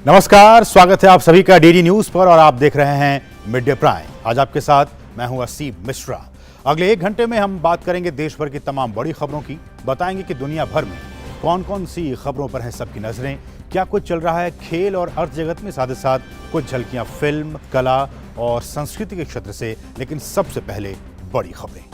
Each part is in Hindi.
नमस्कार, स्वागत है आप सभी का डीडी न्यूज पर और आप देख रहे हैं मिड डे प्राइम। आज आपके साथ मैं हूं असीम मिश्रा। अगले 1 घंटे में हम बात करेंगे देश भर की तमाम बड़ी खबरों की, बताएंगे कि दुनिया भर में कौन कौन सी खबरों पर है सबकी नजरें, क्या कुछ चल रहा है खेल और अर्थ जगत में, साथ ही साथ कुछ झलकियां फिल्म, कला और संस्कृति के क्षेत्र से। लेकिन सबसे पहले बड़ी खबरें।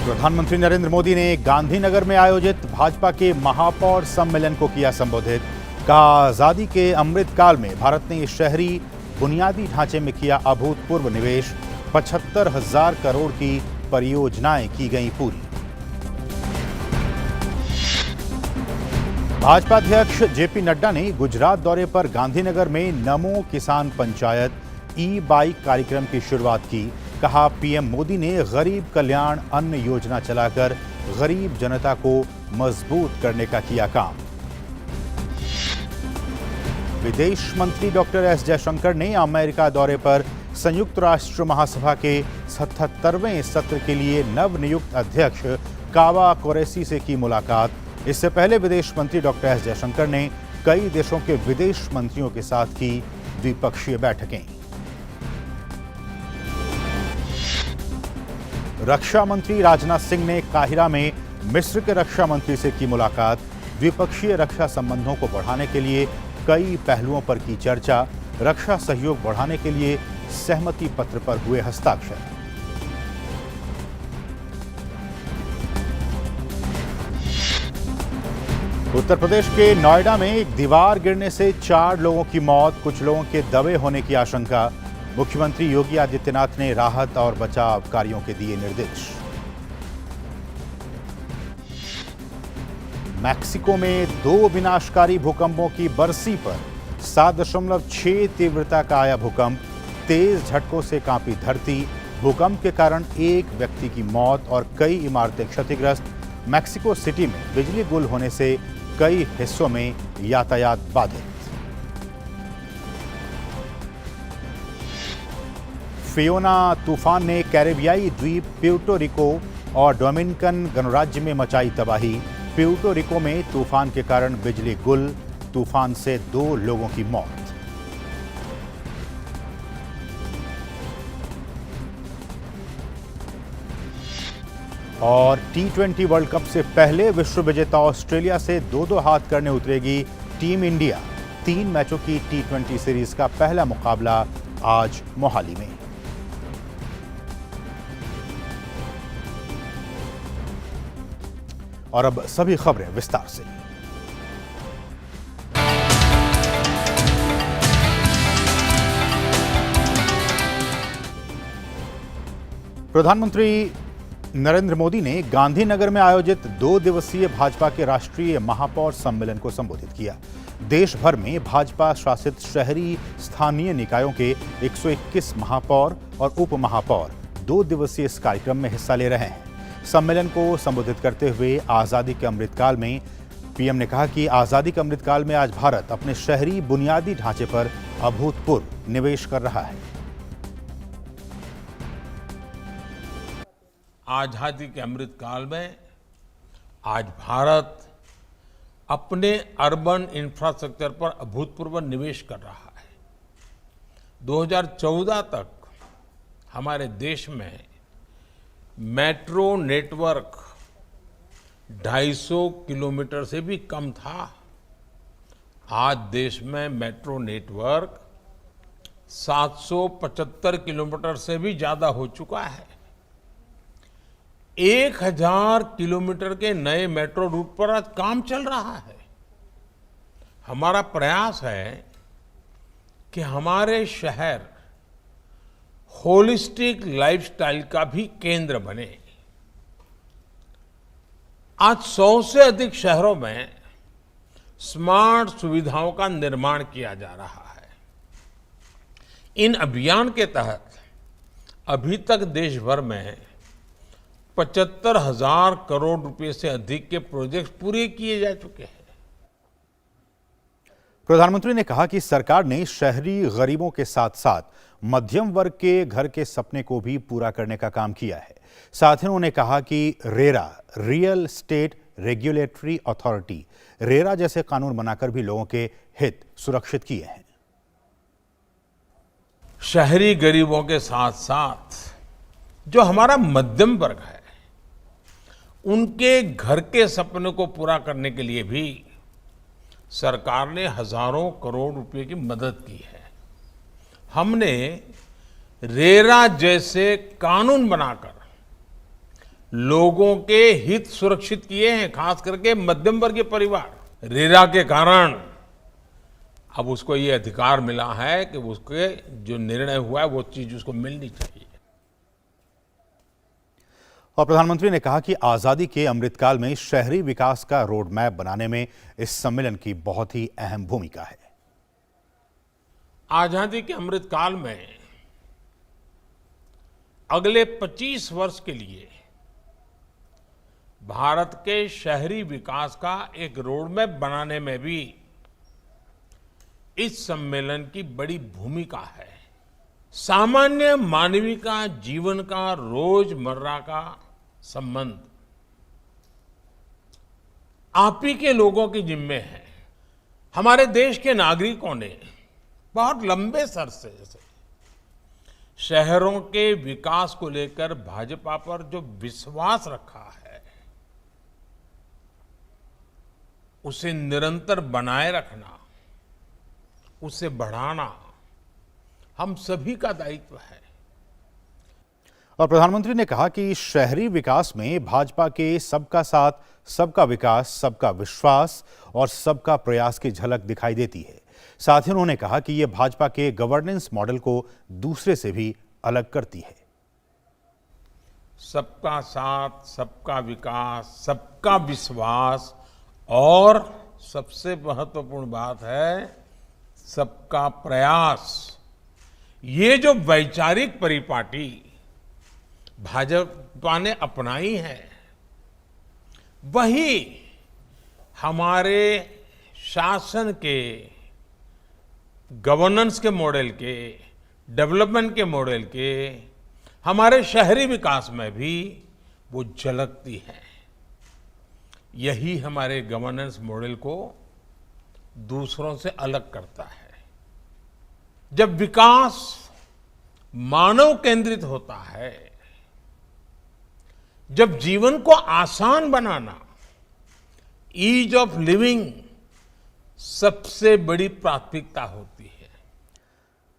प्रधानमंत्री नरेंद्र मोदी ने गांधीनगर में आयोजित भाजपा के महापौर सम्मेलन को किया संबोधित। कहा, आजादी के अमृतकाल में भारत ने शहरी बुनियादी ढांचे में किया अभूतपूर्व निवेश। 75,000 करोड़ की परियोजनाएं की गई पूरी। भाजपा अध्यक्ष जेपी नड्डा ने गुजरात दौरे पर गांधीनगर में नमो किसान पंचायत ई-बाइक कार्यक्रम की शुरुआत की। कहा, पीएम मोदी ने गरीब कल्याण अन्न योजना चलाकर गरीब जनता को मजबूत करने का किया काम। विदेश मंत्री डॉक्टर एस जयशंकर ने अमेरिका दौरे पर संयुक्त राष्ट्र महासभा के 77वें सत्र के लिए नवनियुक्त अध्यक्ष कावा कोरेसी से की मुलाकात। इससे पहले विदेश मंत्री डॉक्टर एस जयशंकर ने कई देशों के विदेश मंत्रियों के साथ की द्विपक्षीय बैठकें। रक्षा मंत्री राजनाथ सिंह ने काहिरा में मिस्र के रक्षा मंत्री से की मुलाकात। द्विपक्षीय रक्षा संबंधों को बढ़ाने के लिए कई पहलुओं पर की चर्चा। रक्षा सहयोग बढ़ाने के लिए सहमति पत्र पर हुए हस्ताक्षर। उत्तर प्रदेश के नोएडा में एक दीवार गिरने से 4 लोगों की मौत, कुछ लोगों के दबे होने की आशंका। मुख्यमंत्री योगी आदित्यनाथ ने राहत और बचाव कार्यों के दिए निर्देश। मैक्सिको में 2 विनाशकारी भूकंपों की बरसी पर 7.6 तीव्रता का आया भूकंप। तेज झटकों से कांपी धरती। भूकंप के कारण एक व्यक्ति की मौत और कई इमारतें क्षतिग्रस्त। मैक्सिको सिटी में बिजली गुल होने से कई हिस्सों में यातायात बाधित। फियोना तूफान ने कैरेबियाई द्वीप प्यूर्टो रिको और डोमिनिकन गणराज्य में मचाई तबाही। प्यूर्टो रिको में तूफान के कारण बिजली गुल, तूफान से 2 लोगों की मौत। और T20 वर्ल्ड कप से पहले विश्व विजेता ऑस्ट्रेलिया से 2-2 हाथ करने उतरेगी टीम इंडिया। 3 मैचों की T20 सीरीज का पहला मुकाबला आज मोहाली में। और अब सभी खबरें विस्तार से। प्रधानमंत्री नरेंद्र मोदी ने गांधीनगर में आयोजित 2 दिवसीय भाजपा के राष्ट्रीय महापौर सम्मेलन को संबोधित किया। देश भर में भाजपा शासित शहरी स्थानीय निकायों के 121 महापौर और उप महापौर 2 दिवसीय इस कार्यक्रम में हिस्सा ले रहे हैं। सम्मेलन को संबोधित करते हुए आजादी के अमृतकाल में पीएम ने कहा कि आजादी के अमृतकाल में आज भारत अपने शहरी बुनियादी ढांचे पर अभूतपूर्व निवेश कर रहा है। आजादी के अमृतकाल में आज भारत अपने अर्बन इंफ्रास्ट्रक्चर पर अभूतपूर्व निवेश कर रहा है। 2014 तक हमारे देश में मेट्रो नेटवर्क 250 किलोमीटर से भी कम था। आज देश में मेट्रो नेटवर्क 775 किलोमीटर से भी ज्यादा हो चुका है। 1000 किलोमीटर के नए मेट्रो रूट पर आज काम चल रहा है। हमारा प्रयास है कि हमारे शहर होलिस्टिक लाइफस्टाइल का भी केंद्र बने। आज 100 से अधिक शहरों में स्मार्ट सुविधाओं का निर्माण किया जा रहा है। इन अभियान के तहत अभी तक देश भर में 75,000 करोड़ रुपए से अधिक के प्रोजेक्ट्स पूरे किए जा चुके हैं। प्रधानमंत्री ने कहा कि सरकार ने शहरी गरीबों के साथ साथ मध्यम वर्ग के घर के सपने को भी पूरा करने का काम किया है। साथ ही उन्होंने कहा कि RERA, real estate regulatory authority RERA जैसे कानून बनाकर भी लोगों के हित सुरक्षित किए हैं। शहरी गरीबों के साथ साथ जो हमारा मध्यम वर्ग है, उनके घर के सपने को पूरा करने के लिए भी सरकार ने हजारों करोड़ रुपए की मदद की है। हमने रेरा जैसे कानून बनाकर लोगों के हित सुरक्षित किए हैं, खास करके मध्यम वर्गीय परिवार। रेरा के कारण अब उसको ये अधिकार मिला है कि उसके जो निर्णय हुआ है वो चीज उसको मिलनी चाहिए। और प्रधानमंत्री ने कहा कि आजादी के अमृतकाल में शहरी विकास का रोड मैप बनाने में इस सम्मेलन की बहुत ही अहम भूमिका है। आजादी के अमृतकाल में अगले 25 वर्ष के लिए भारत के शहरी विकास का एक रोड मैप बनाने में भी इस सम्मेलन की बड़ी भूमिका है। सामान्य मानवीय का जीवन का रोजमर्रा का संबंध आप ही के लोगों के जिम्मे है। हमारे देश के नागरिकों ने बहुत लंबे अरसे से शहरों के विकास को लेकर भाजपा पर जो विश्वास रखा है, उसे निरंतर बनाए रखना, उसे बढ़ाना हम सभी का दायित्व है। और प्रधानमंत्री ने कहा कि शहरी विकास में भाजपा के सबका साथ, सबका विकास, सबका विश्वास और सबका प्रयास की झलक दिखाई देती है। साथ ही उन्होंने कहा कि यह भाजपा के गवर्नेंस मॉडल को दूसरे से भी अलग करती है। सबका साथ, सबका विकास, सबका विश्वास और सबसे महत्वपूर्ण बात है सबका प्रयास। ये जो वैचारिक परिपाटी भाजपा ने अपनाई है, वही हमारे शासन के, गवर्नेंस के मॉडल के, डेवलपमेंट के मॉडल के, हमारे शहरी विकास में भी वो झलकती है। यही हमारे गवर्नेंस मॉडल को दूसरों से अलग करता है। जब विकास मानव केंद्रित होता है, जब जीवन को आसान बनाना, ईज ऑफ लिविंग सबसे बड़ी प्राथमिकता होती है।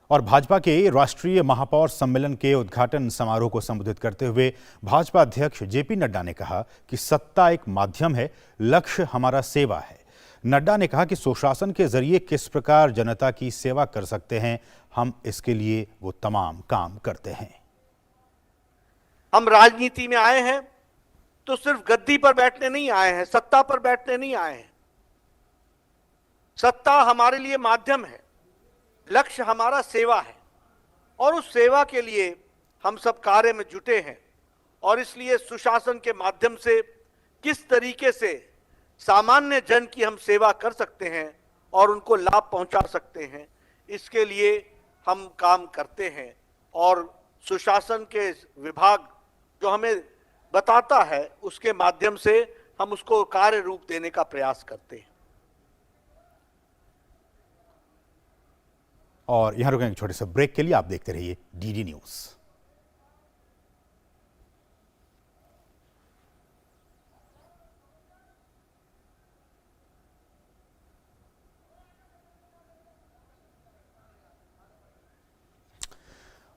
और भाजपा के राष्ट्रीय महापौर सम्मेलन के उद्घाटन समारोह को संबोधित करते हुए भाजपा अध्यक्ष जेपी नड्डा ने कहा कि सत्ता एक माध्यम है, लक्ष्य हमारा सेवा है। नड्डा ने कहा कि सुशासन के जरिए किस प्रकार जनता की सेवा कर सकते हैं, हम इसके लिए वो तमाम काम करते हैं। हम राजनीति में आए हैं तो सिर्फ गद्दी पर बैठने नहीं आए हैं, सत्ता पर बैठने नहीं आए हैं। सत्ता हमारे लिए माध्यम है, लक्ष्य हमारा सेवा है और उस सेवा के लिए हम सब कार्य में जुटे हैं। और इसलिए सुशासन के माध्यम से किस तरीके से सामान्य जन की हम सेवा कर सकते हैं और उनको लाभ पहुंचा सकते हैं, इसके लिए हम काम करते हैं। और सुशासन के विभाग जो हमें बताता है, उसके माध्यम से हम उसको कार्य रूप देने का प्रयास करते हैं। और यहां रुकेंगे छोटे से ब्रेक के लिए। आप देखते रहिए डीडी न्यूज।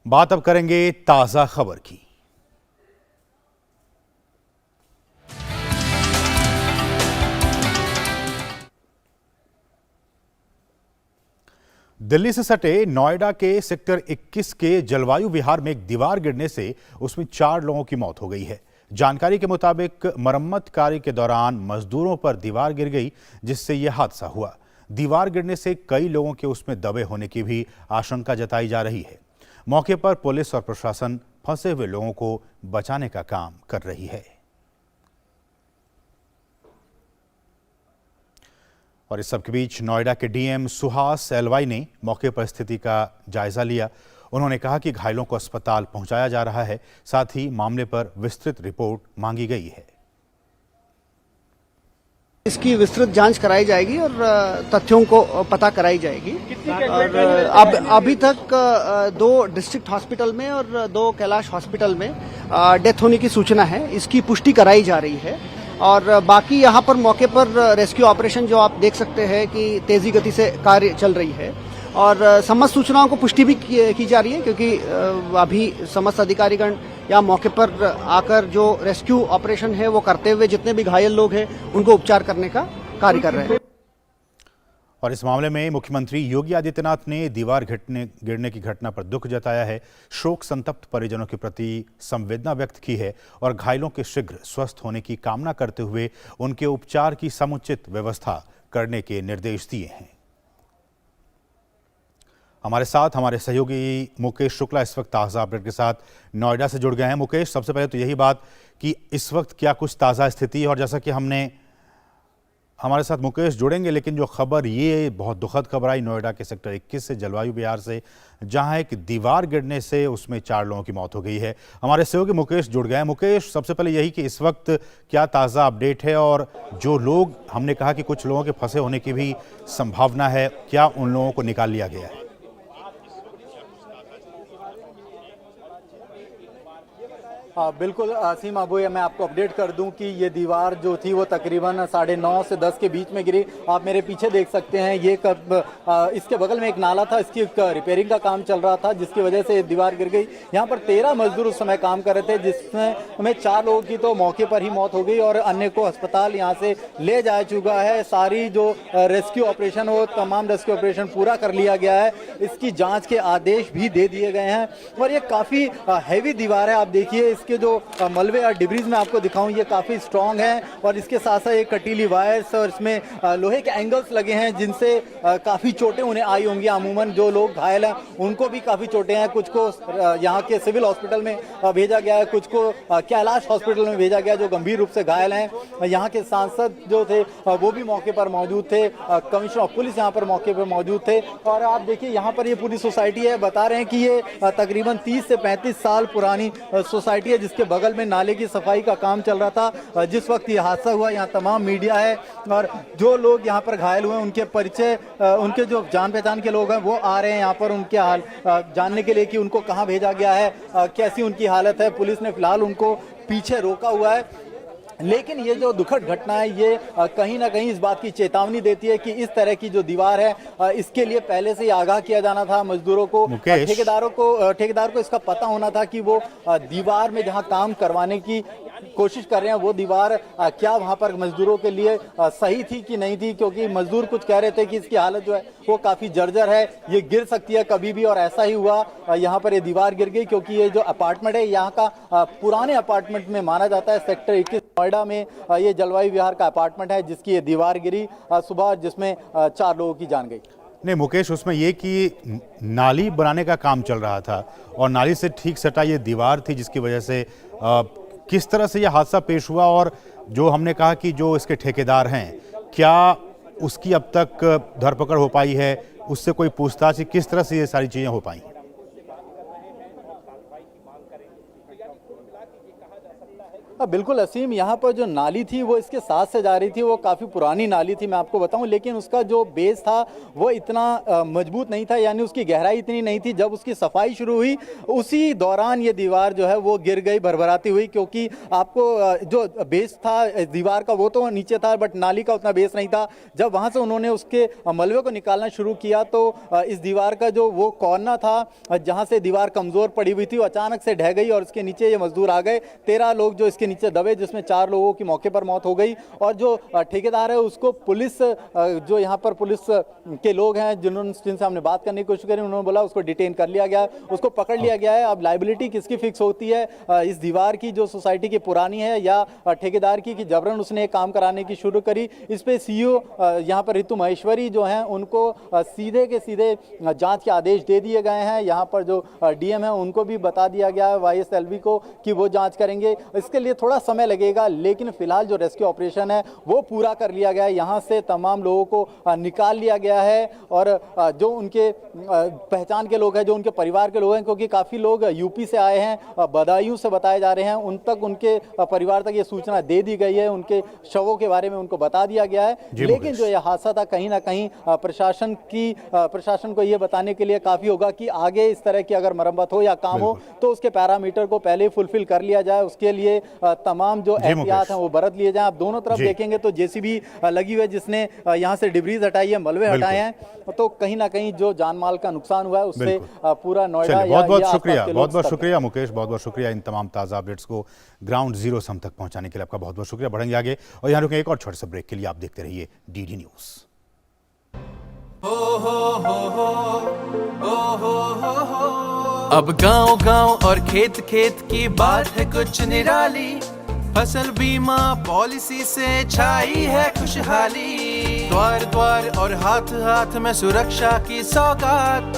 बात अब करेंगे ताजा खबर की। दिल्ली से सटे नोएडा के सेक्टर 21 के जलवायु विहार में एक दीवार गिरने से उसमें 4 लोगों की मौत हो गई है। जानकारी के मुताबिक मरम्मत कार्य के दौरान मजदूरों पर दीवार गिर गई, जिससे यह हादसा हुआ। दीवार गिरने से कई लोगों के उसमें दबे होने की भी आशंका जताई जा रही है। मौके पर पुलिस और प्रशासन फंसे हुए लोगों को बचाने का काम कर रही है। और इस सबके बीच नोएडा के डीएम सुहास एलवाई ने मौके पर स्थिति का जायजा लिया। उन्होंने कहा कि घायलों को अस्पताल पहुंचाया जा रहा है, साथ ही मामले पर विस्तृत रिपोर्ट मांगी गई है। इसकी विस्तृत जांच कराई जाएगी और तथ्यों को पता कराई जाएगी। और अब अभी तक 2 डिस्ट्रिक्ट हॉस्पिटल में और 2 कैलाश हॉस्पिटल में डेथ होने की सूचना है, इसकी पुष्टि कराई जा रही है। और बाकी यहाँ पर मौके पर रेस्क्यू ऑपरेशन जो आप देख सकते हैं कि तेजी गति से कार्य चल रही है और समस्त सूचनाओं को पुष्टि भी की जा रही है, क्योंकि अभी समस्त अधिकारीगण या मौके पर आकर जो रेस्क्यू ऑपरेशन है वो करते हुए जितने भी घायल लोग हैं उनको उपचार करने का कार्य कर रहे हैं। और इस मामले में मुख्यमंत्री योगी आदित्यनाथ ने दीवार गिरने की घटना पर दुख जताया है, शोक संतप्त परिजनों के प्रति संवेदना व्यक्त की है और घायलों के शीघ्र स्वस्थ होने की कामना करते हुए उनके उपचार की समुचित व्यवस्था करने के निर्देश दिए हैं। हमारे साथ हमारे सहयोगी मुकेश शुक्ला इस वक्त ताज़ा अपडेट के साथ नोएडा से जुड़ गए हैं। मुकेश, सबसे पहले तो यही बात कि इस वक्त क्या कुछ ताज़ा स्थिति है, और जैसा कि हमारे साथ मुकेश जुड़ेंगे, लेकिन जो खबर ये बहुत दुखद खबर आई नोएडा के सेक्टर 21 से, जलवायु विहार से, जहां एक दीवार गिरने से उसमें 4 लोगों की मौत हो गई है। हमारे सहयोगी मुकेश जुड़ गए हैं। मुकेश, सबसे पहले यही कि इस वक्त क्या ताज़ा अपडेट है, और जो लोग, हमने कहा कि कुछ लोगों के फंसे होने की भी संभावना है, क्या उन लोगों को निकाल लिया गया है? बिल्कुल असीम, अबू मैं आपको अपडेट कर दूं कि ये दीवार जो थी वो तकरीबन 9:30 से 10 के बीच में गिरी। आप मेरे पीछे देख सकते हैं, ये इसके बगल में एक नाला था, इसकी रिपेयरिंग का काम चल रहा था, जिसकी वजह से ये दीवार गिर गई। यहाँ पर 13 मजदूर उस समय काम कर रहे थे, जिसमें 4 लोगों की तो मौके पर ही मौत हो गई और अन्य को अस्पताल यहाँ से ले जा चुका है। सारी जो रेस्क्यू ऑपरेशन हो, तमाम रेस्क्यू ऑपरेशन पूरा कर लिया गया है। इसकी जाँच के आदेश भी दे दिए गए हैं और ये काफ़ी हैवी दीवार है। आप देखिए इसके जो मलबे और डिब्रीज में आपको दिखाऊं, ये काफी स्ट्रांग है और इसके साथ साथ ये कटीली वायर्स और इसमें लोहे के एंगल्स लगे हैं, जिनसे काफी चोटें उन्हें आई होंगी। अमूमन जो लोग घायल हैं उनको भी काफी चोटें हैं। कुछ को यहाँ के सिविल हॉस्पिटल में भेजा गया है, कुछ को कैलाश हॉस्पिटल में भेजा गया जो गंभीर रूप से घायल हैं। यहाँ के सांसद जो थे वो भी मौके पर मौजूद थे, कमिश्नर ऑफ पुलिस यहाँ पर मौके पर मौजूद थे। और आप देखिए यहाँ पर ये पूरी सोसाइटी है, बता रहे हैं कि ये तकरीबन 30 से 35 साल पुरानी सोसाइटी है, जिसके बगल में नाले की सफाई का काम चल रहा था जिस वक्त ये हादसा हुआ। यहाँ तमाम मीडिया है और जो लोग यहाँ पर घायल हुए उनके परिचय, उनके जो जान पहचान के लोग हैं वो आ रहे हैं यहाँ पर उनके हाल जानने के लिए कि उनको कहाँ भेजा गया है, कैसी उनकी हालत है। पुलिस ने फिलहाल उनको पीछे रोका हुआ है। लेकिन ये जो दुखद घटना है ये कहीं ना कहीं इस बात की चेतावनी देती है कि इस तरह की जो दीवार है इसके लिए पहले से ही आगाह किया जाना था मजदूरों को, ठेकेदार को इसका पता होना था कि वो दीवार में जहां काम करवाने की कोशिश कर रहे हैं वो दीवार क्या वहां पर मजदूरों के लिए सही थी कि नहीं थी, क्योंकि मजदूर कुछ कह रहे थे कि इसकी हालत जो है वो काफी जर्जर है, ये गिर सकती है कभी भी। और ऐसा ही हुआ, यहाँ पर ये दीवार गिर गई क्योंकि ये जो अपार्टमेंट है यहाँ का पुराने अपार्टमेंट में माना जाता है। सेक्टर 21 नोएडा में ये जलवायु विहार का अपार्टमेंट है जिसकी ये दीवार गिरी सुबह, जिसमें 4 लोगों की जान गई। नहीं मुकेश, उसमें ये कि नाली बनाने का काम चल रहा था और नाली से ठीक सटा ये दीवार थी, जिसकी वजह से किस तरह से यह हादसा पेश हुआ, और जो हमने कहा कि जो इसके ठेकेदार हैं, क्या उसकी अब तक धरपकड़ हो पाई है, उससे कोई पूछताछ, किस तरह से ये सारी चीजें हो पाई? बिल्कुल असीम, यहाँ पर जो नाली थी वो इसके साथ से जा रही थी, वो काफ़ी पुरानी नाली थी मैं आपको बताऊं, लेकिन उसका जो बेस था वो इतना मजबूत नहीं था, यानी उसकी गहराई इतनी नहीं थी। जब उसकी सफाई शुरू हुई उसी दौरान ये दीवार जो है वो गिर गई, भरभराती हुई, क्योंकि आपको जो बेस था दीवार का वो तो नीचे था बट नाली का उतना बेस नहीं था। जब वहाँ से उन्होंने उसके मलबे को निकालना शुरू किया तो इस दीवार का जो वो कॉर्नर था जहाँ से दीवार कमज़ोर पड़ी हुई थी वो अचानक से ढह गई और इसके नीचे ये मजदूर आ गए। 13 लोग जो इसके नीचे दबे, जिसमें 4 लोगों की मौके पर मौत हो गई। और जो ठेकेदार है उसको पुलिस, जो यहाँ पर पुलिस के लोग हैं जिनसे हमने बात करने की कोशिश करी, उन्होंने बोला उसको डिटेन कर लिया गया, उसको पकड़ लिया गया है। अब लायबिलिटी किसकी फिक्स होती है, इस दीवार की जो सोसाइटी की पुरानी है या ठेकेदार की कि जबरन उसने काम कराने की शुरू करी, इस पे सीईओ यहाँ पर ऋतु महेश्वरी जो हैं उनको सीधे के सीधे जांच के आदेश दे दिए गए हैं। यहाँ पर जो डीएम है उनको भी बता दिया गया है, YSLV को, कि वो जांच करेंगे। इसके लिए लिए थोड़ा समय लगेगा, लेकिन फिलहाल जो रेस्क्यू ऑपरेशन है वो पूरा कर लिया गया है। यहाँ से तमाम लोगों को निकाल लिया गया है और जो उनके पहचान के लोग हैं, जो उनके परिवार के लोग हैं, क्योंकि काफ़ी लोग यूपी से आए हैं, बदायूं से बताए जा रहे हैं, उन तक उनके परिवार तक ये सूचना दे दी गई है, उनके शवों के बारे में उनको बता दिया गया है। लेकिन जो यह हादसा था कहीं ना कहीं प्रशासन को ये बताने के लिए काफ़ी होगा कि आगे इस तरह की अगर मरम्मत हो या काम हो तो उसके पैरामीटर को पहले फुलफिल कर लिया जाए। उसके लिए तमाम जो एहतियात हैं वो बरत लिए जाएं। आप दोनों तरफ देखेंगे तो जेसीबी लगी हुई है जिसने यहाँ से डिब्रीज हटाई है, मलबे हटाए हैं, तो कहीं ना कहीं जो जान माल का नुकसान हुआ है उससे पूरा नोएडा बहुत बहुत शुक्रिया मुकेश, बहुत बहुत शुक्रिया इन तमाम ताज़ा अपडेट्स को ग्राउंड जीरो से हम तक पहुंचाने के लिए आपका बहुत बहुत शुक्रिया। बढ़ेंगे आगे और यहाँ रुकें एक और छोटे से ब्रेक के लिए। आप देखते रहिए डीडी न्यूज़। अब गांव गांव और खेत खेत की बात है कुछ निराली, फसल बीमा पॉलिसी से छाई है खुशहाली। द्वार द्वार और हाथ हाथ में सुरक्षा की सौगात,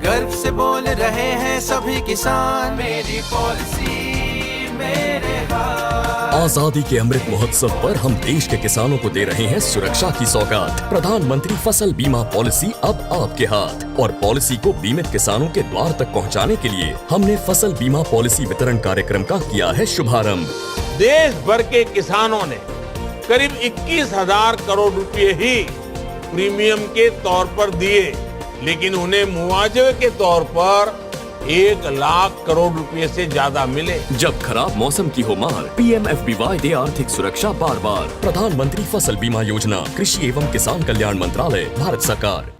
गर्व से बोल रहे हैं सभी किसान, मेरी पॉलिसी मेरे हाथ। आजादी के अमृत महोत्सव पर हम देश के किसानों को दे रहे हैं सुरक्षा की सौगात। प्रधानमंत्री फसल बीमा पॉलिसी अब आपके हाथ, और पॉलिसी को बीमित किसानों के द्वार तक पहुंचाने के लिए हमने फसल बीमा पॉलिसी वितरण कार्यक्रम का किया है शुभारंभ। देश भर के किसानों ने करीब 21,000 करोड़ रुपए ही प्रीमियम के तौर पर दिए, लेकिन उन्हें मुआवजे के तौर पर 1 लाख करोड़ रुपए से ज्यादा मिले। जब खराब मौसम की हो मार, PMFBY दे आर्थिक सुरक्षा बार बार। प्रधानमंत्री फसल बीमा योजना, कृषि एवं किसान कल्याण मंत्रालय, भारत सरकार।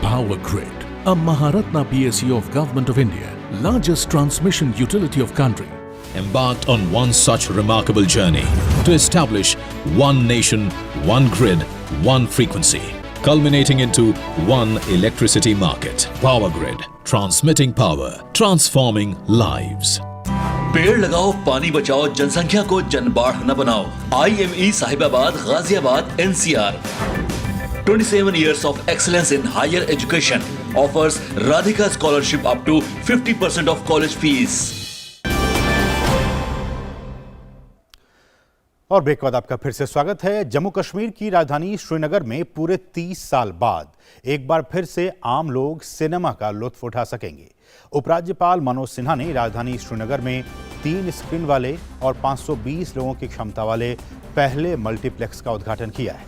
Power Grid, a Maharatna PSU of Government of India, largest transmission utility of country, embarked on one such remarkable journey to establish one nation, one grid, one frequency, culminating into one electricity market. Power Grid, transmitting power, transforming lives. पेड़ लगाओ, पानी बचाओ, जनसंख्या को जनबाढ़ न बनाओ। IME Sahibabad, Ghaziabad, NCR। 27 years of excellence in higher education offers Radhika scholarship up to 50% of college fees. और ब्रेक के बाद आपका फिर से स्वागत है। जम्मू कश्मीर की राजधानी श्रीनगर में पूरे 30 साल बाद एक बार फिर से आम लोग सिनेमा का लुत्फ उठा सकेंगे। उपराज्यपाल मनोज सिन्हा ने राजधानी श्रीनगर में 3 स्क्रीन वाले और 520 लोगों की क्षमता वाले पहले मल्टीप्लेक्स का उद्घाटन किया है।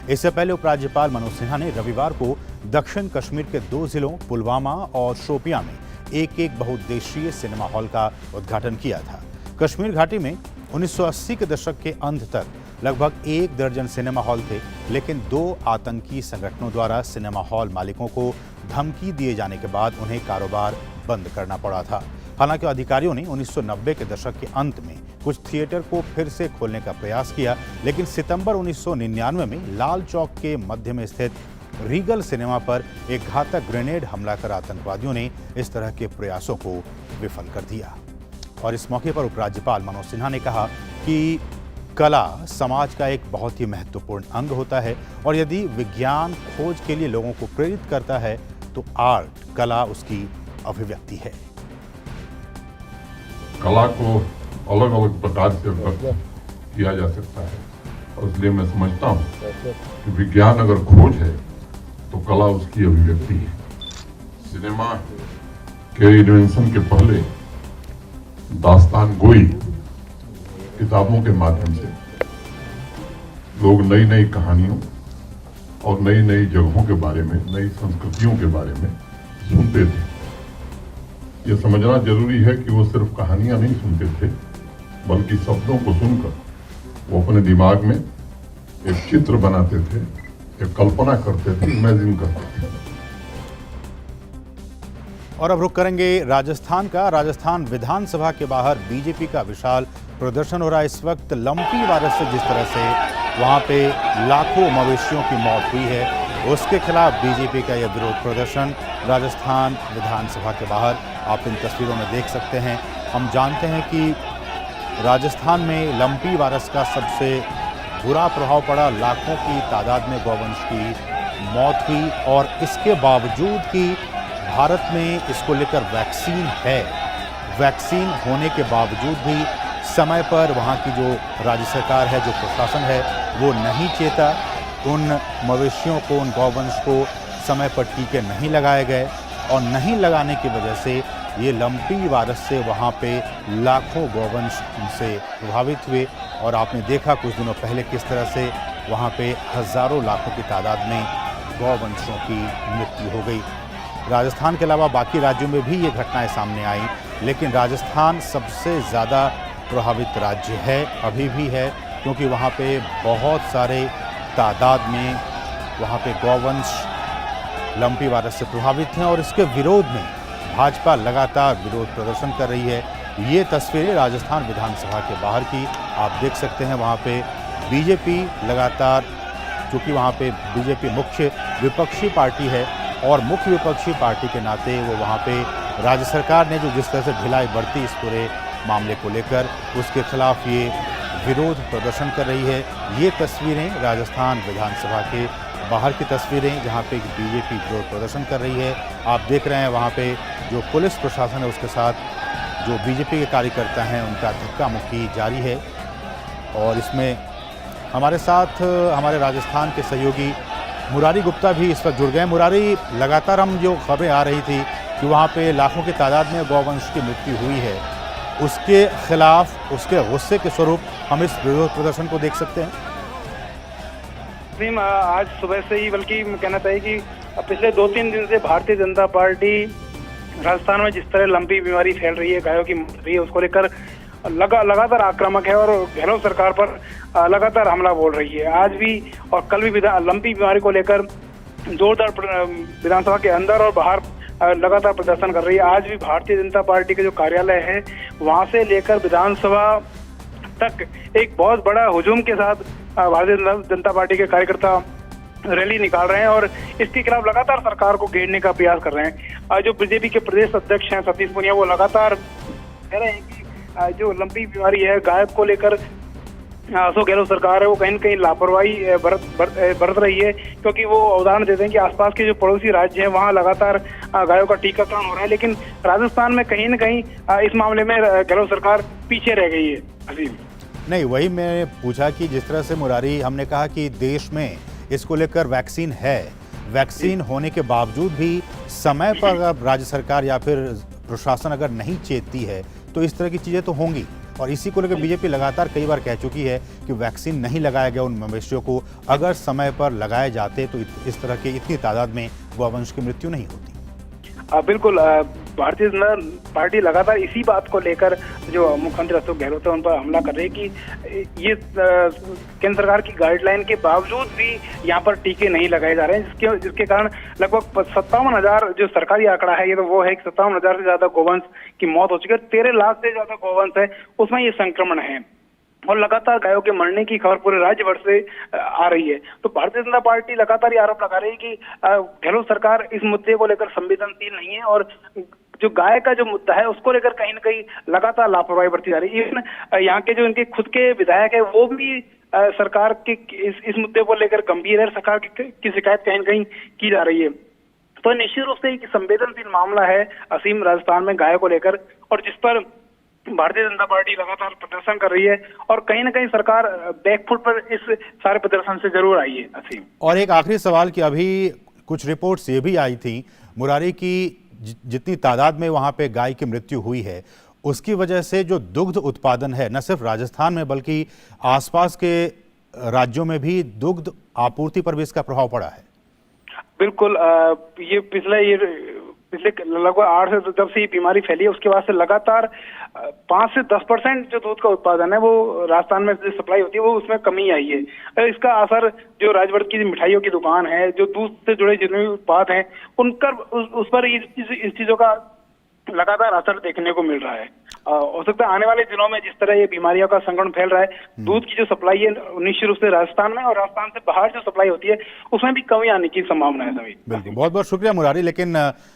इससे पहले उपराज्यपाल मनोज सिन्हा ने रविवार को दक्षिण कश्मीर के 2 जिलों पुलवामा और शोपियां में एक बहुउद्देशीय सिनेमा हॉल का उद्घाटन किया था। कश्मीर घाटी में 1980 के दशक के अंत तक लगभग 1 दर्जन सिनेमा हॉल थे, लेकिन 2 आतंकी संगठनों द्वारा सिनेमा हॉल मालिकों को धमकी दिए जाने के बाद उन्हें कारोबार बंद करना पड़ा था। हालांकि अधिकारियों ने 1990 के दशक के अंत में कुछ थिएटर को फिर से खोलने का प्रयास किया, लेकिन सितंबर 1999 में लाल चौक के मध्य में स्थित रीगल सिनेमा पर एक घातक ग्रेनेड हमला कर आतंकवादियों ने इस तरह के प्रयासों को विफल कर दिया। और इस मौके पर उपराज्यपाल मनोज सिन्हा ने कहा कि कला समाज का एक बहुत ही महत्वपूर्ण अंग होता है, और यदि विज्ञान खोज के लिए लोगों को प्रेरित करता है तो आर्ट, कला उसकी अभिव्यक्ति है। कला को अलग अलग प्रकार से व्यक्त किया जा सकता है, और इसलिए मैं समझता हूँ कि विज्ञान अगर खोज है तो कला उसकी अभिव्यक्ति है। सिनेमा के इन्वेंशन के पहले दास्तान गोई किताबों के माध्यम से लोग नई नई कहानियों और नई नई जगहों के बारे में, नई संस्कृतियों के बारे में सुनते थे। ये समझना जरूरी है कि वो सिर्फ कहानियां नहीं सुनते थे, बल्कि शब्दों को सुनकर वो अपने दिमाग में एक चित्र बनाते थे, एक कल्पना करते थे, इमेजिन करते थे। और अब रुक करेंगे राजस्थान का। राजस्थान विधानसभा के बाहर बीजेपी का विशाल प्रदर्शन हो रहा है। इस वक्त लंपी वायरस से जिस तरह से वहां पे लाखों मवेशियों की मौत हुई है, उसके खिलाफ बीजेपी का यह विरोध प्रदर्शन राजस्थान विधानसभा के बाहर आप इन तस्वीरों में देख सकते हैं। हम जानते हैं कि राजस्थान में लंपी वायरस का सबसे बुरा प्रभाव पड़ा, लाखों की तादाद में गौवंश की मौत हुई, और इसके बावजूद कि भारत में इसको लेकर वैक्सीन है, वैक्सीन होने के बावजूद भी समय पर वहाँ की जो राज्य सरकार है, जो प्रशासन है, वो नहीं चेता। उन मवेशियों को, उन गौवंश को समय पर टीके नहीं लगाए गए और नहीं लगाने की वजह से ये लंपी वायरस से वहाँ पे लाखों गौवंश से प्रभावित हुए। और आपने देखा कुछ दिनों पहले किस तरह से वहाँ पे हज़ारों लाखों की तादाद में गौवंशों की मृत्यु हो गई। राजस्थान के अलावा बाकी राज्यों में भी ये घटनाएं सामने आई, लेकिन राजस्थान सबसे ज़्यादा प्रभावित राज्य है, अभी भी है, क्योंकि वहाँ पे बहुत सारे तादाद में वहाँ पे गौवंश लंपी वायरस से प्रभावित हैं और इसके विरोध में भाजपा लगातार विरोध प्रदर्शन कर रही है। ये तस्वीरें राजस्थान विधानसभा के बाहर की आप देख सकते हैं। वहाँ पे बीजेपी लगातार, चूँकि वहाँ पे बीजेपी मुख्य विपक्षी पार्टी है और मुख्य विपक्षी पार्टी के नाते वो वहाँ पे राज्य सरकार ने जो जिस तरह से ढिलाई बरती इस पूरे मामले को लेकर, उसके खिलाफ ये विरोध प्रदर्शन कर रही है। ये तस्वीरें राजस्थान विधानसभा के बाहर की तस्वीरें, जहाँ पे बीजेपी विरोध प्रदर्शन कर रही है। आप देख रहे हैं वहाँ पे जो पुलिस प्रशासन है उसके साथ जो बीजेपी के कार्यकर्ता हैं उनका धक्का मुक्की जारी है। और इसमें हमारे साथ हमारे राजस्थान के सहयोगी मुरारी गुप्ता भी इस वक्त जुड़ गए। मुरारी, लगातार हम जो खबरें आ रही थी कि वहाँ पे लाखों की तादाद में गौवंश की मृत्यु हुई है, उसके खिलाफ, उसके गुस्से के स्वरूप हम इस विरोध प्रदर्शन को देख सकते हैं। आज सुबह से ही, बल्कि कहना चाहिए कि पिछले 2-3 दिन से भारतीय जनता पार्टी राजस्थान में जिस तरह लंपी बीमारी फैल रही है, गायों की मौत रही है, उसको लेकर लगातार आक्रामक है और गहलोत सरकार पर लगातार हमला बोल रही है। आज भी और कल भी लंपी बीमारी को लेकर जोरदार विधानसभा के अंदर और बाहर लगातार प्रदर्शन कर रही है। आज भी भारतीय जनता पार्टी के जो कार्यालय है वहां से लेकर विधानसभा तक एक बहुत बड़ा हुजूम के साथ भारतीय जनता पार्टी के कार्यकर्ता रैली निकाल रहे हैं और इसके खिलाफ लगातार सरकार को घेरने का प्रयास कर रहे हैं। जो बीजेपी के प्रदेश अध्यक्ष हैं सतीश पूनिया, वो लगातार कह रहे हैं कि जो लंपी बीमारी है गाय को लेकर अशोक गहलोत सरकार है वो कहीं न कहीं लापरवाही बरत रही है, क्योंकि वो उदाहरण देते हैं कि आसपास के जो पड़ोसी राज्य हैं वहाँ लगातार गायों का टीकाकरण हो रहा है, लेकिन राजस्थान में कहीं न कहीं इस मामले में गहलोत सरकार पीछे रह गई है। अजीम नहीं, वही मैंने पूछा कि जिस तरह से मुरारी, हमने कहा कि देश में इसको लेकर वैक्सीन है, वैक्सीन होने के बावजूद भी समय पर अगर राज्य सरकार या फिर प्रशासन अगर नहीं चेतती है तो इस तरह की चीज़ें तो होंगी। और इसी को लेकर बीजेपी लगातार कई बार कह चुकी है कि वैक्सीन नहीं लगाया गया उन मवेशियों को, अगर समय पर लगाए जाते तो इस तरह के इतनी तादाद में गौवंश की मृत्यु नहीं होती। बिल्कुल, भारतीय जनता पार्टी लगातार इसी बात को लेकर जो मुख्यमंत्री अशोक गहलोत है उन पर हमला कर रही है कि ये केंद्र सरकार की गाइडलाइन के बावजूद भी यहाँ पर टीके नहीं लगाए जा रहे हैं, जिसके कारण लगभग 57,000 जो सरकारी आंकड़ा है ये तो वो है कि 57,000 से ज्यादा गौवंश की मौत हो चुकी है। 13 लाख से ज्यादा गौवंश है उसमें ये संक्रमण है और लगातार गायों के मरने की खबर पूरे राज्य भर से आ रही है। तो भारतीय जनता पार्टी लगातार ये आरोप लगा रही है कि गहलोत सरकार इस मुद्दे को लेकर संवेदनशील नहीं है और जो गाय का जो मुद्दा है उसको लेकर कहीं न कहीं लगातार लापरवाही बरती जा रही है। इवन यहाँ के जो इनके खुद के विधायक है वो भी सरकार के इस मुद्दे को लेकर गंभीर है, सरकार की शिकायत कहीं न कहीं की जा रही है। तो निश्चित रूप से एक संवेदनशील मामला है असीम राजस्थान में गाय को लेकर, और जिस पर भारतीय जनता पार्टी लगातार प्रदर्शन कर रही है और कहीं ना कहीं सरकार बैकफुट पर इस सारे प्रदर्शन से जरूर आई है। असीम, और एक आखिरी सवाल कि अभी कुछ रिपोर्ट्स ये भी आई थी मुरारी की जितनी तादाद में वहां पे गाय की मृत्यु हुई है उसकी वजह से जो दुग्ध उत्पादन है न सिर्फ राजस्थान में बल्कि आसपास के राज्यों में भी दुग्ध आपूर्ति पर भी इसका प्रभाव पड़ा है। बिल्कुल, ये पिछले लगभग 8 से जब से ये बीमारी फैली है उसके बाद से लगातार 5 से 10% जो दूध का उत्पादन है वो राजस्थान में जो सप्लाई होती है वो उसमें कमी आई है। इसका असर जो राज्यभर की मिठाइयों की दुकान है, जो दूध से जुड़े जितने भी उत्पाद हैं उनकर उस पर इस चीजों का लगातार असर देखने को मिल रहा है। हो सकता है आने वाले दिनों में जिस तरह ये बीमारियों का संक्रमण फैल रहा है, दूध की जो सप्लाई है निश्चित रूप से राजस्थान में और राजस्थान से बाहर जो सप्लाई होती है उसमें भी कमी आने की संभावना है। सभी बिल्कुल, बहुत बहुत शुक्रिया मुरारी। लेकिन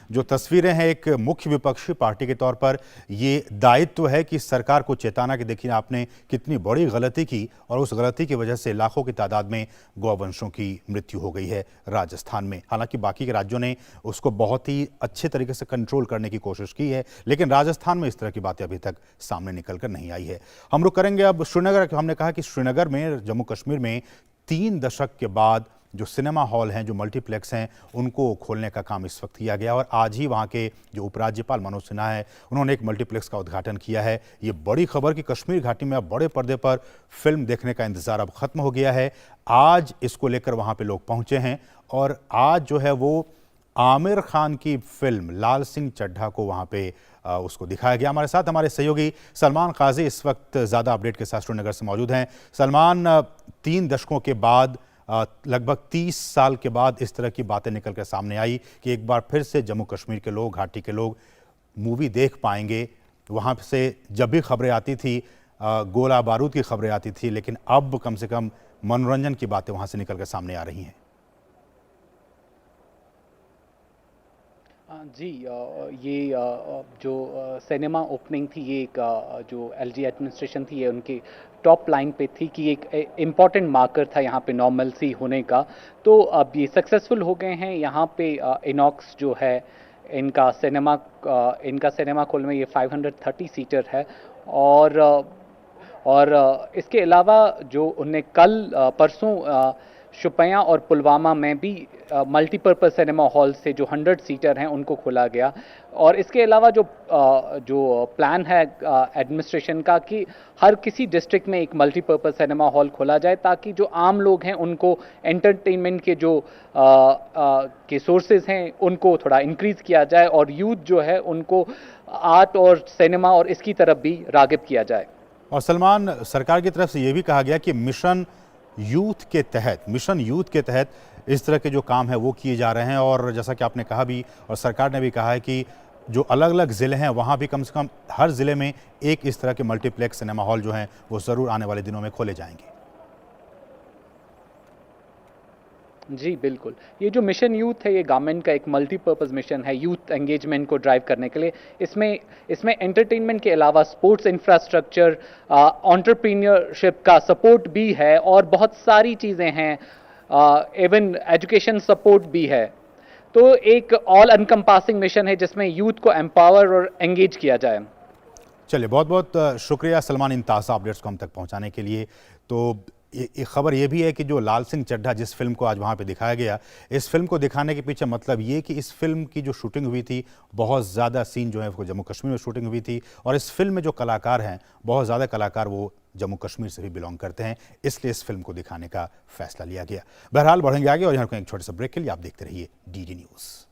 जो तस्वीरें हैं एक मुख्य विपक्षी पार्टी के तौर पर ये दायित्व है कि सरकार को चेताना कि देखिए आपने कितनी बड़ी गलती की और उस गलती की वजह से लाखों की तादाद में गौवंशों की मृत्यु हो गई है राजस्थान में। हालांकि बाकी के राज्यों ने उसको बहुत ही अच्छे तरीके से कंट्रोल करने की कोशिश की है, लेकिन राजस्थान में इस तरह की बातें अभी अभी तक सामने निकलकर नहीं आई है। हम रुक करेंगे अब श्रीनगर। हमने कहा कि श्रीनगर में, जम्मू कश्मीर में 3 दशक के बाद जो सिनेमा हॉल हैं, जो मल्टीप्लेक्स हैं, उनको खोलने का काम इस वक्त किया गया और आज ही वहाँ के जो उपराज्यपाल मनोज सिन्हा है, उन्होंने एक मल्टीप्लेक्स का उद्घाटन किया है। ये बड़ी खबर कि कश्मीर घाटी में अब बड़े पर्दे पर फिल्म देखने का इंतज़ार अब ख़त्म हो गया है। आज इसको लेकर वहाँ पे लोग पहुँचे हैं और आज जो है वो आमिर खान की फिल्म लाल सिंह चड्ढा को वहाँ पे उसको दिखाया गया। हमारे साथ हमारे सहयोगी सलमान काजी इस वक्त ज़्यादा अपडेट के साथ श्रीनगर से मौजूद हैं। सलमान, 3 दशकों के बाद, लगभग 30 साल के बाद इस तरह की बातें निकल कर सामने आई कि एक बार फिर से जम्मू कश्मीर के लोग, घाटी के लोग मूवी देख पाएंगे। वहाँ से जब भी खबरें आती थी, गोला बारूद की खबरें आती थी, लेकिन अब कम से कम मनोरंजन की बातें वहाँ से निकल कर सामने आ रही हैं। जी, ये जो सिनेमा ओपनिंग थी, ये एक जो एलजी एडमिनिस्ट्रेशन थी, ये उनकी टॉप लाइन पे थी कि एक इम्पॉर्टेंट मार्कर था यहाँ पे नॉर्मलसी होने का। तो अब ये सक्सेसफुल हो गए हैं। यहाँ पे इनॉक्स जो है, इनका सिनेमा हॉल में ये 530 सीटर है और इसके अलावा जो उनने कल परसों शुपियां और पुलवामा में भी मल्टीपर्पज़ सिनेमा हॉल से जो 100 सीटर हैं उनको खोला गया। और इसके अलावा जो प्लान है एडमिनिस्ट्रेशन का कि हर किसी डिस्ट्रिक्ट में एक मल्टीपर्पज़ सिनेमा हॉल खोला जाए ताकि जो आम लोग हैं उनको एंटरटेनमेंट के जो के सोर्सेज हैं उनको थोड़ा इंक्रीज़ किया जाए और यूथ जो है उनको आर्ट और सिनेमा और इसकी तरफ भी राग़िब किया जाए। और सलमान, सरकार की तरफ से ये भी कहा गया कि मिशन यूथ के तहत इस तरह के जो काम है वो किए जा रहे हैं और जैसा कि आपने कहा भी और सरकार ने भी कहा है कि जो अलग अलग ज़िले हैं वहाँ भी कम से कम हर ज़िले में एक इस तरह के मल्टीप्लेक्स सिनेमा हॉल जो हैं वो ज़रूर आने वाले दिनों में खोले जाएंगे। जी बिल्कुल, ये जो मिशन यूथ है ये गवर्नमेंट का एक मल्टीपर्पज़ मिशन है यूथ एंगेजमेंट को ड्राइव करने के लिए। इसमें एंटरटेनमेंट के अलावा स्पोर्ट्स इंफ्रास्ट्रक्चर, एंटरप्रेन्योरशिप का सपोर्ट भी है और बहुत सारी चीज़ें हैं, इवन एजुकेशन सपोर्ट भी है। तो एक ऑल एनकम्पासिंग मिशन है जिसमें यूथ को एम्पावर और एंगेज किया जाए। चलिए, बहुत बहुत शुक्रिया सलमान इन ताज़ा अपडेट्स को हम तक पहुँचाने के लिए। तो ये खबर ये भी है कि जो लाल सिंह चड्ढा जिस फिल्म को आज वहाँ पे दिखाया गया, इस फिल्म को दिखाने के पीछे मतलब ये कि इस फिल्म की जो शूटिंग हुई थी, बहुत ज़्यादा सीन जो है वो जम्मू कश्मीर में शूटिंग हुई थी और इस फिल्म में जो कलाकार हैं, बहुत ज़्यादा कलाकार वो जम्मू कश्मीर से भी बिलोंग करते हैं, इसलिए इस फिल्म को दिखाने का फैसला लिया गया। बहरहाल बढ़ेंगे आगे और यहाँ एक छोटे से ब्रेक के लिए आप देखते रहिए DD news.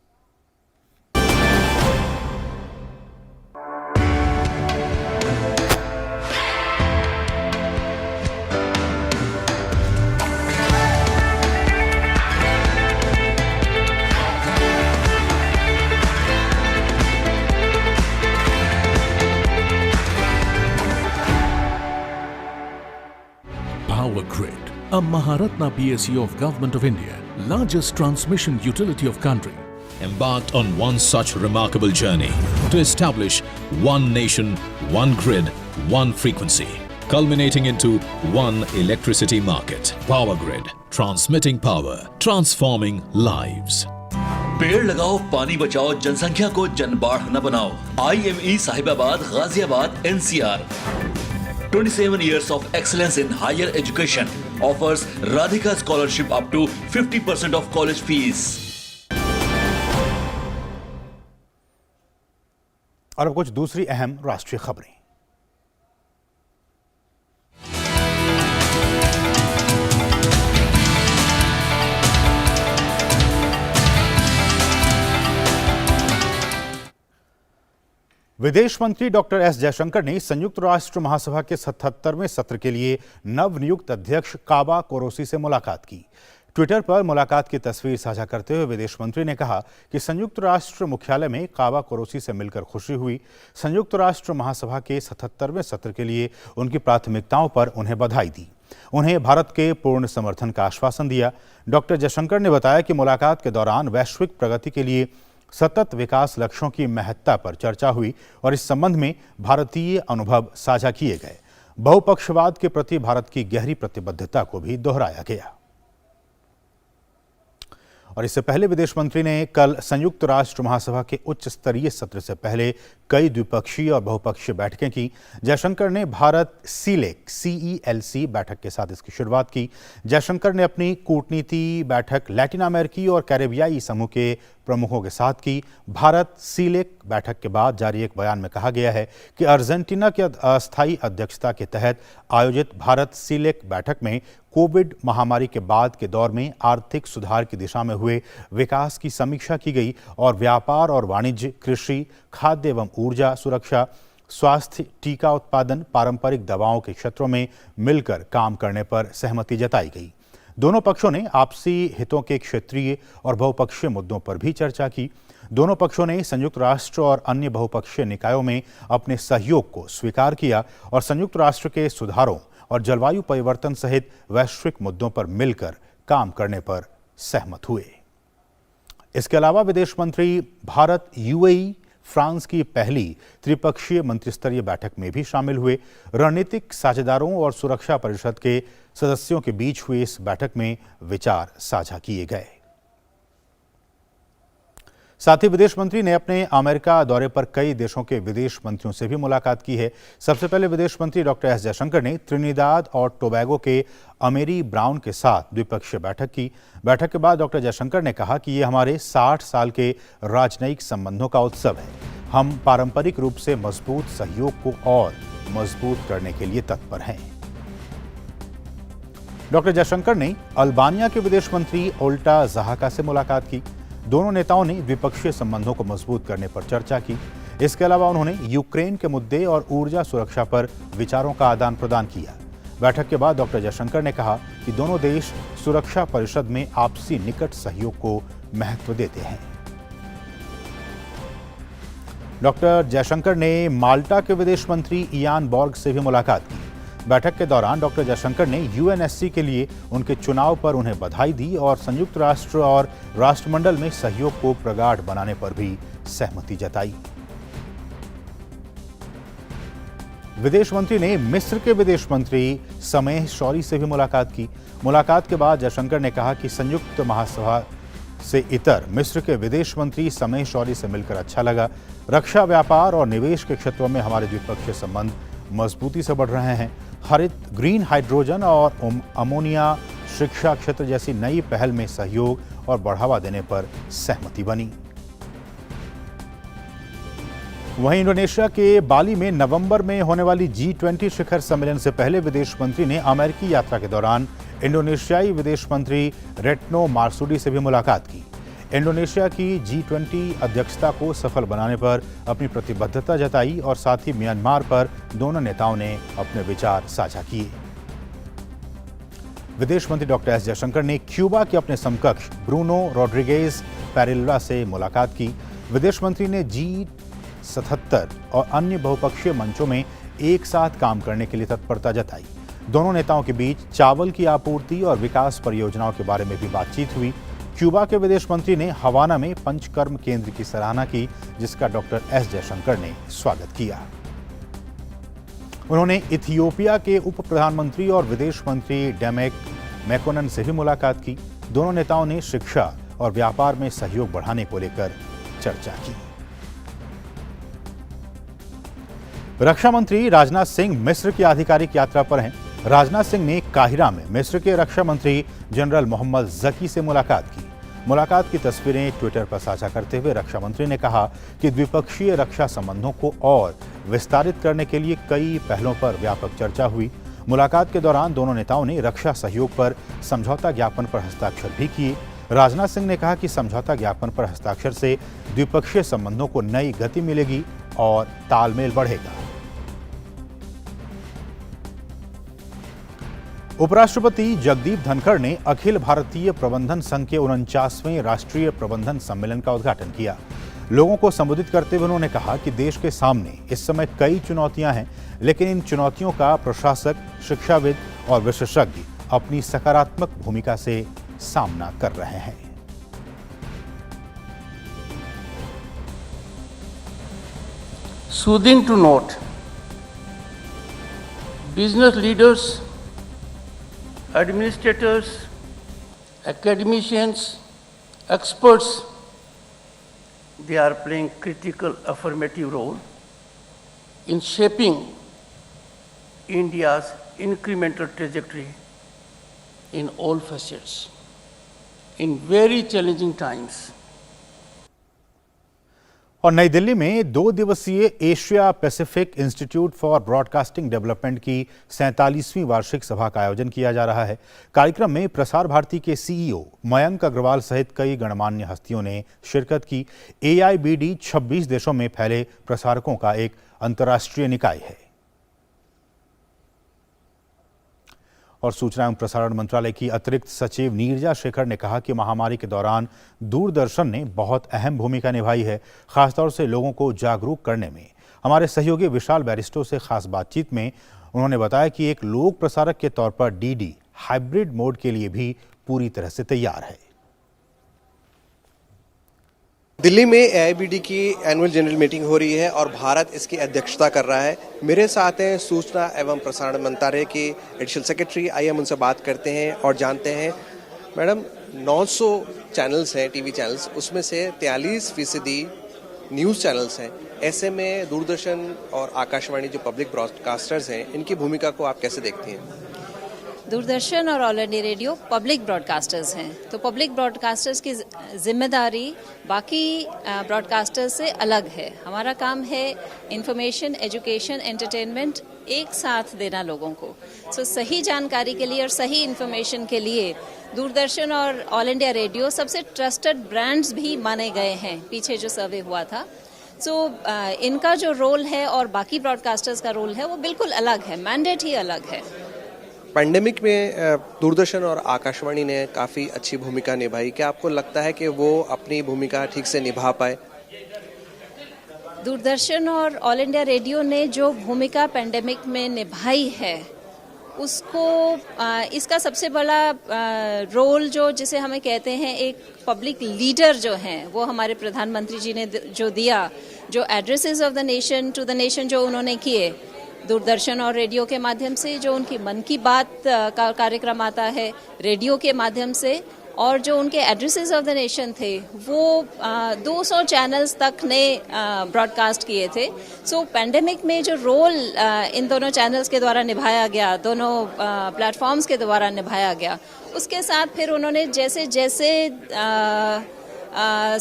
Power Grid, a Maharatna PSU of Government of India, largest transmission utility of country, embarked on one such remarkable journey to establish one nation, one grid, one frequency, culminating into one electricity market. Power Grid, transmitting power, transforming lives. पेड़ लगाओ, पानी बचाओ, जनसंख्या को जनबाढ़ न बनाओ। IME Sahibabad, Ghaziabad, NCR 27 years of excellence in higher education offers Radhika scholarship up to 50% of college fees. और अब कुछ दूसरी अहम राष्ट्रीय खबरें। विदेश मंत्री डॉक्टर एस जयशंकर ने संयुक्त राष्ट्र महासभा के 77वें सत्र के लिए नवनियुक्त अध्यक्ष काबा कोरोसी से मुलाकात की। ट्विटर पर मुलाकात की तस्वीर साझा करते हुए विदेश मंत्री ने कहा कि संयुक्त राष्ट्र मुख्यालय में काबा कोरोसी से मिलकर खुशी हुई। संयुक्त राष्ट्र महासभा के 77वें सत्र के लिए उनकी प्राथमिकताओं पर उन्हें बधाई दी। उन्हें भारत के पूर्ण समर्थन का आश्वासन दिया। डॉक्टर जयशंकर ने बताया कि मुलाकात के दौरान वैश्विक प्रगति के लिए सतत विकास लक्ष्यों की महत्ता पर चर्चा हुई और इस संबंध में भारतीय अनुभव साझा किए गए। बहुपक्षवाद के प्रति भारत की गहरी प्रतिबद्धता को भी दोहराया गया। और इससे पहले विदेश मंत्री ने कल संयुक्त राष्ट्र महासभा के उच्च स्तरीय सत्र से पहले कई द्विपक्षीय और बहुपक्षीय बैठकें की। जयशंकर ने भारत सीलेक CELC बैठक के साथ इसकी शुरुआत की। जयशंकर ने अपनी कूटनीति बैठक लैटिन अमेरिकी और कैरेबियाई समूह के प्रमुखों के साथ की। भारत सीलेक बैठक के बाद जारी एक बयान में कहा गया है कि अर्जेंटीना की अस्थायी अध्यक्षता के तहत आयोजित भारत सीलेक बैठक में कोविड महामारी के बाद के दौर में आर्थिक सुधार की दिशा में हुए विकास की समीक्षा की गई और व्यापार और वाणिज्य, कृषि, खाद्य एवं ऊर्जा सुरक्षा, स्वास्थ्य, टीका उत्पादन, पारंपरिक दवाओं के क्षेत्रों में मिलकर काम करने पर सहमति जताई गई। दोनों पक्षों ने आपसी हितों के क्षेत्रीय और बहुपक्षीय मुद्दों पर भी चर्चा की। दोनों पक्षों ने संयुक्त राष्ट्र और अन्य बहुपक्षीय निकायों में अपने सहयोग को स्वीकार किया और संयुक्त राष्ट्र के सुधारों और जलवायु परिवर्तन सहित वैश्विक मुद्दों पर मिलकर काम करने पर सहमत हुए। इसके अलावा विदेश मंत्री भारत UAE फ्रांस की पहली त्रिपक्षीय मंत्रिस्तरीय बैठक में भी शामिल हुए। रणनीतिक साझेदारों और सुरक्षा परिषद के सदस्यों के बीच हुई इस बैठक में विचार साझा किए गए। साथ ही विदेश मंत्री ने अपने अमेरिका दौरे पर कई देशों के विदेश मंत्रियों से भी मुलाकात की है। सबसे पहले विदेश मंत्री डॉक्टर एस जयशंकर ने त्रिनिदाद और टोबैगो के अमेरी ब्राउन के साथ द्विपक्षीय बैठक की। बैठक के बाद डॉक्टर जयशंकर ने कहा कि ये हमारे 60 साल के राजनयिक संबंधों का उत्सव है। हम पारंपरिक रूप से मजबूत सहयोग को और मजबूत करने के लिए तत्पर हैं। डॉक्टर जयशंकर ने अल्बानिया के विदेश मंत्री ओल्टा ज़हाका से मुलाकात की। दोनों नेताओं ने द्विपक्षीय संबंधों को मजबूत करने पर चर्चा की। इसके अलावा उन्होंने यूक्रेन के मुद्दे और ऊर्जा सुरक्षा पर विचारों का आदान प्रदान किया। बैठक के बाद डॉक्टर जयशंकर ने कहा कि दोनों देश सुरक्षा परिषद में आपसी निकट सहयोग को महत्व देते हैं। डॉक्टर जयशंकर ने माल्टा के विदेश मंत्री इयान बॉर्ग से भी मुलाकात की। बैठक के दौरान डॉक्टर जयशंकर ने UNSC के लिए उनके चुनाव पर उन्हें बधाई दी और संयुक्त राष्ट्र और राष्ट्रमंडल में सहयोग को प्रगाढ़ बनाने पर भी सहमति जताई। विदेश मंत्री ने मिस्र के विदेश मंत्री समेह शौरी से भी मुलाकात की। मुलाकात के बाद जयशंकर ने कहा कि संयुक्त महासभा से इतर मिस्र के विदेश मंत्री समेह शौरी से मिलकर अच्छा लगा। रक्षा, व्यापार और निवेश के क्षेत्रों में हमारे द्विपक्षीय संबंध मजबूती से बढ़ रहे हैं। हरित, ग्रीन हाइड्रोजन और अमोनिया, शिक्षा क्षेत्र जैसी नई पहल में सहयोग और बढ़ावा देने पर सहमति बनी। वहीं इंडोनेशिया के बाली में नवंबर में होने वाली G20 शिखर सम्मेलन से पहले विदेश मंत्री ने अमेरिकी यात्रा के दौरान इंडोनेशियाई विदेश मंत्री रेटनो मार्सुडी से भी मुलाकात की। इंडोनेशिया की G20 अध्यक्षता को सफल बनाने पर अपनी प्रतिबद्धता जताई और साथ ही म्यांमार पर दोनों नेताओं ने अपने विचार साझा किए। विदेश मंत्री डॉक्टर एस जयशंकर ने क्यूबा के अपने समकक्ष ब्रूनो रोड्रिगेज पैरेल्ला से मुलाकात की। विदेश मंत्री ने G77 और अन्य बहुपक्षीय मंचों में एक साथ काम करने के लिए तत्परता जताई। दोनों नेताओं के बीच चावल की आपूर्ति और विकास परियोजनाओं के बारे में भी बातचीत हुई। क्यूबा के विदेश मंत्री ने हवाना में पंचकर्म केंद्र की सराहना की, जिसका डॉक्टर एस जयशंकर ने स्वागत किया। उन्होंने इथियोपिया के उप प्रधानमंत्री और विदेश मंत्री डेमेक मैकोनन से भी मुलाकात की। दोनों नेताओं ने शिक्षा और व्यापार में सहयोग बढ़ाने को लेकर चर्चा की। रक्षा मंत्री राजनाथ सिंह मिस्र की आधिकारिक यात्रा पर हैं। राजनाथ सिंह ने काहिरा में मिस्र के रक्षा मंत्री जनरल मोहम्मद जकी से मुलाकात की। मुलाकात की तस्वीरें ट्विटर पर साझा करते हुए रक्षा मंत्री ने कहा कि द्विपक्षीय रक्षा संबंधों को और विस्तारित करने के लिए कई पहलों पर व्यापक चर्चा हुई। मुलाकात के दौरान दोनों नेताओं ने रक्षा सहयोग पर समझौता ज्ञापन पर हस्ताक्षर भी किए। राजनाथ सिंह ने कहा कि समझौता ज्ञापन पर हस्ताक्षर से द्विपक्षीय संबंधों को नई गति मिलेगी और तालमेल बढ़ेगा। उपराष्ट्रपति जगदीप धनखड़ ने अखिल भारतीय प्रबंधन संघ के 49वें राष्ट्रीय प्रबंधन सम्मेलन का उद्घाटन किया। लोगों को संबोधित करते हुए उन्होंने कहा कि देश के सामने इस समय कई चुनौतियां हैं, लेकिन इन चुनौतियों का प्रशासक, शिक्षाविद और विशेषज्ञ अपनी सकारात्मक भूमिका से सामना कर रहे हैं। Soothing to note, business leaders, administrators, academicians, experts, they are playing critical affirmative role in shaping India's incremental trajectory in all facets. In very challenging times, और नई दिल्ली में 2 दिवसीय Asia Pacific institute for broadcasting development की 47वीं वार्षिक सभा का आयोजन किया जा रहा है। कार्यक्रम में प्रसार भारती के सीईओ मयंक अग्रवाल सहित कई गणमान्य हस्तियों ने शिरकत की। AIBD 26 देशों में फैले प्रसारकों का एक अंतर्राष्ट्रीय निकाय है। और सूचना एवं प्रसारण मंत्रालय की अतिरिक्त सचिव नीरजा शेखर ने कहा कि महामारी के दौरान दूरदर्शन ने बहुत अहम भूमिका निभाई है। खासतौर से लोगों को जागरूक करने में। हमारे सहयोगी विशाल बैरिस्टो से खास बातचीत में उन्होंने बताया कि एक लोक प्रसारक के तौर पर DD हाइब्रिड मोड के लिए भी पूरी तरह से तैयार है। दिल्ली में AIBD की एनुअल जनरल मीटिंग हो रही है और भारत इसकी अध्यक्षता कर रहा है। मेरे साथ हैं सूचना एवं प्रसारण मंत्रालय के एडिशनल सेक्रेटरी। आइए हम उनसे बात करते हैं और जानते हैं। मैडम, 900 चैनल्स हैं, टीवी चैनल्स, उसमें से 43% न्यूज़ चैनल्स हैं। ऐसे में दूरदर्शन और आकाशवाणी जो पब्लिक ब्रॉडकास्टर्स हैं, इनकी भूमिका को आप कैसे देखती हैं? दूरदर्शन और all India radio public broadcasters हैं, तो पब्लिक ब्रॉडकास्टर्स की जिम्मेदारी बाकी ब्रॉडकास्टर्स से अलग है। हमारा काम है इंफॉर्मेशन, एजुकेशन, एंटरटेनमेंट एक साथ देना लोगों को। सो सही जानकारी के लिए और सही इंफॉर्मेशन के लिए दूरदर्शन और ऑल इंडिया रेडियो सबसे ट्रस्टेड ब्रांड्स भी माने गए हैं। पीछे जो सर्वे हुआ था, इनका जो रोल है और बाकी ब्रॉडकास्टर्स का रोल है वो बिल्कुल अलग है, मैंडेट ही अलग है। पैंडेमिक में दूरदर्शन और आकाशवाणी ने काफ़ी अच्छी भूमिका निभाई। क्या आपको लगता है कि वो अपनी भूमिका ठीक से निभा पाए? दूरदर्शन और ऑल इंडिया रेडियो ने जो भूमिका पैंडेमिक में निभाई है उसको इसका सबसे बड़ा रोल जो जिसे हमें कहते हैं एक पब्लिक लीडर जो हैं, वो हमारे प्रधानमंत्री जी ने जो दिया, जो addresses of the nation to the nation जो उन्होंने किए दूरदर्शन और रेडियो के माध्यम से, जो उनकी मन की बात का कार्यक्रम आता है रेडियो के माध्यम से, और जो उनके एड्रेसेस ऑफ द नेशन थे वो 200 चैनल्स तक ने ब्रॉडकास्ट किए थे। सो पैंडेमिक में जो रोल इन दोनों चैनल्स के द्वारा निभाया गया, दोनों प्लेटफॉर्म्स के द्वारा निभाया गया, उसके साथ फिर उन्होंने जैसे जैसे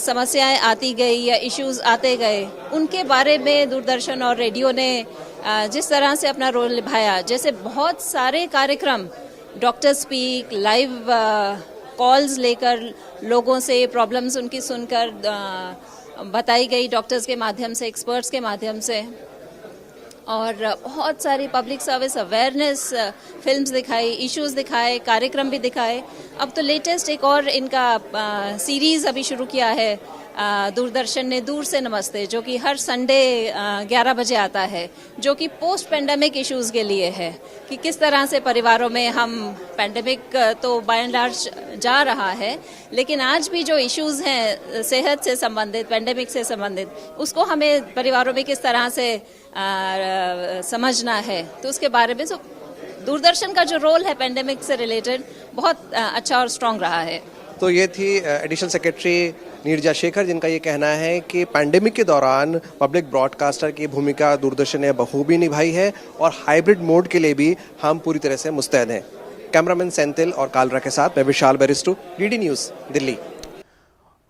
समस्याएं आती गई या इश्यूज आते गए, उनके बारे में दूरदर्शन और रेडियो ने जिस तरह से अपना रोल निभाया, जैसे बहुत सारे कार्यक्रम डॉक्टर स्पीक, लाइव कॉल्स लेकर लोगों से प्रॉब्लम्स उनकी सुनकर बताई गई डॉक्टर्स के माध्यम से, एक्सपर्ट्स के माध्यम से, और बहुत सारी पब्लिक सर्विस अवेयरनेस फिल्म्स दिखाई, इश्यूज दिखाए, कार्यक्रम भी दिखाए। अब तो लेटेस्ट एक और इनका सीरीज अभी शुरू किया है दूरदर्शन ने, दूर से नमस्ते, जो कि हर संडे 11 बजे आता है, जो कि पोस्ट पेंडेमिक इश्यूज के लिए है कि किस तरह से परिवारों में हम, पेंडेमिक तो बाय एंड लार्ज जा रहा है, लेकिन आज भी जो इश्यूज हैं सेहत से संबंधित, पेंडेमिक से संबंधित, उसको हमें परिवारों में किस तरह से समझना है, तो उसके बारे में दूरदर्शन का जो रोल है पेंडेमिक से रिलेटेड बहुत अच्छा और स्ट्रांग रहा है। तो ये थी एडिशनल सेक्रेटरी नीरजा शेखर, जिनका ये कहना है कि पैंडेमिक के दौरान पब्लिक ब्रॉडकास्टर की भूमिका दूरदर्शन ने बखूबी निभाई है और हाइब्रिड मोड के लिए भी हम पूरी तरह से मुस्तैद हैं। कैमरामैन सेंथिल और कालरा के साथ मैं विशाल बैरिस्टो, DD न्यूज़, दिल्ली।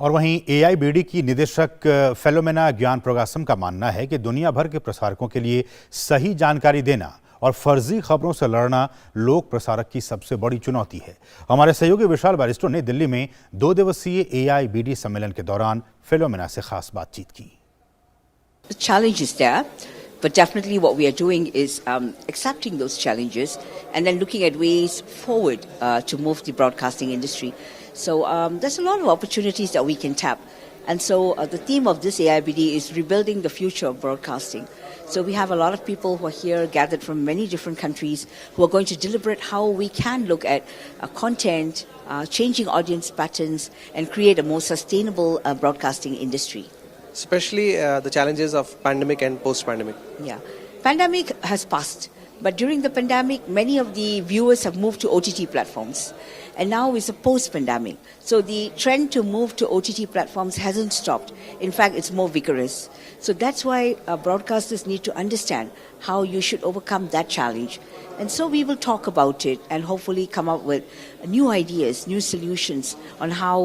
और वहीं AIBD की निदेशक फिलोमेना ज्ञान प्रकाशम का मानना है कि दुनिया भर के प्रसारकों के लिए सही जानकारी देना और फर्जी खबरों से लड़ना लोक प्रसारक की सबसे बड़ी चुनौती है। हमारे सहयोगी विशाल बैरिस्टो ने दिल्ली में 2 दिवसीय AIBD सम्मेलन के दौरान फिलोमेना से खास बातचीत की। The challenge is there, but definitely what we are doing is accepting those challenges and then looking at ways forward to move the broadcasting industry. So there's a lot of opportunities that we can tap. And so the theme of this AIBD is rebuilding the future of broadcasting. So we have a lot of people who are here gathered from many different countries who are going to deliberate how we can look at content, changing audience patterns, and create a more sustainable broadcasting industry. Especially the challenges of pandemic and post-pandemic. Yeah. Pandemic has passed, but during the pandemic, many of the viewers have moved to OTT platforms. and now it's a post-pandemic. So the trend to move to OTT platforms hasn't stopped. In fact, it's more vigorous. So that's why broadcasters need to understand how you should overcome that challenge. And so we will talk about it and hopefully come up with new ideas, new solutions on how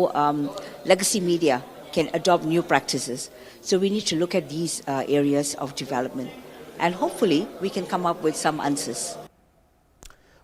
legacy media can adopt new practices. So we need to look at these areas of development. And hopefully we can come up with some answers.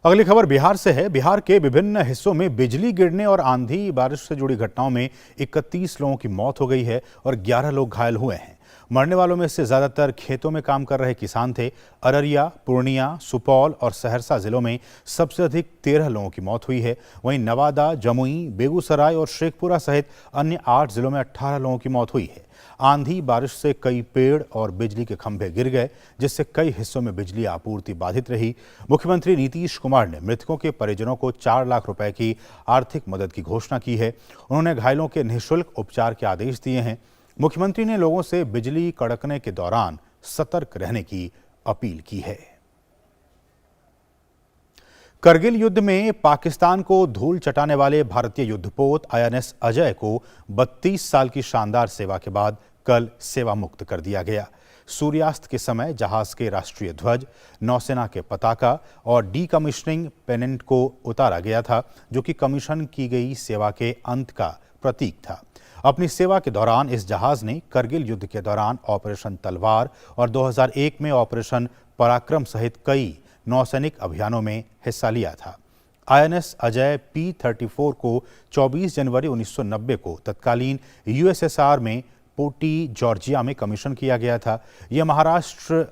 अगली खबर बिहार से है। बिहार के विभिन्न हिस्सों में बिजली गिरने और आंधी बारिश से जुड़ी घटनाओं में 31 लोगों की मौत हो गई है और 11 लोग घायल हुए हैं। मरने वालों में से ज्यादातर खेतों में काम कर रहे किसान थे। अररिया, पूर्णिया, सुपौल और सहरसा जिलों में सबसे अधिक 13 लोगों की मौत हुई है। वहीं नवादा, जमुई, बेगूसराय और शेखपुरा सहित अन्य 8 जिलों में 18 लोगों की मौत हुई है। आंधी बारिश से कई पेड़ और बिजली के खंभे गिर गए, जिससे कई हिस्सों में बिजली आपूर्ति बाधित रही। मुख्यमंत्री नीतीश कुमार ने मृतकों के परिजनों को 4 लाख रुपए की आर्थिक मदद की घोषणा की है। उन्होंने घायलों के निःशुल्क उपचार के आदेश दिए हैं। मुख्यमंत्री ने लोगों से बिजली कड़कने के दौरान सतर्क रहने की अपील की है। करगिल युद्ध में पाकिस्तान को धूल चटाने वाले भारतीय युद्धपोत INS अजय को 32 साल की शानदार सेवा के बाद कल सेवा मुक्त कर दिया गया। सूर्यास्त के समय जहाज के राष्ट्रीय ध्वज, नौसेना के पताका और डीकमीशनिंग पेनेंट को उतारा गया था, जो कि कमीशन की गई सेवा के अंत का प्रतीक था। अपनी सेवा के दौरान इस जहाज ने करगिल युद्ध के दौरान ऑपरेशन तलवार और 2001 में ऑपरेशन पराक्रम सहित कई नौसैनिक अभियानों में हिस्सा लिया था। INS अजय P-34 को 24 जनवरी 1990 को तत्कालीन USSR में पोर्टी जॉर्जिया में कमीशन किया गया था। यह महाराष्ट्र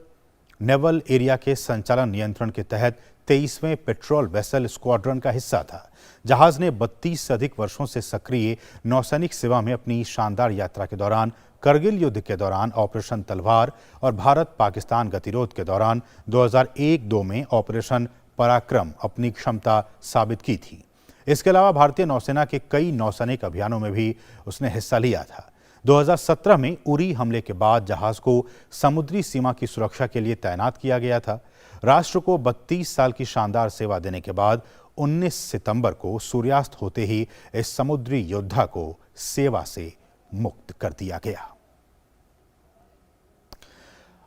नेवल एरिया के संचालन नियंत्रण के तहत 23वें पेट्रोल वेसल स्क्वाड्रन का हिस्सा था। जहाज ने 32 से अधिक वर्षों से सक्रिय नौसैनिक सेवा में अपनी शानदार यात्रा के दौरान करगिल युद्ध के दौरान ऑपरेशन तलवार और भारत पाकिस्तान गतिरोध के दौरान 2001-2 में ऑपरेशन पराक्रम अपनी क्षमता साबित की थी। इसके अलावा भारतीय नौसेना के कई नौसैनिक अभियानों में भी उसने हिस्सा लिया था। 2017 में उरी हमले के बाद जहाज को समुद्री सीमा की सुरक्षा के लिए तैनात किया गया था। राष्ट्र को 32 साल की शानदार सेवा देने के बाद 19 सितंबर को सूर्यास्त होते ही इस समुद्री योद्धा को सेवा से मुक्त कर दिया गया।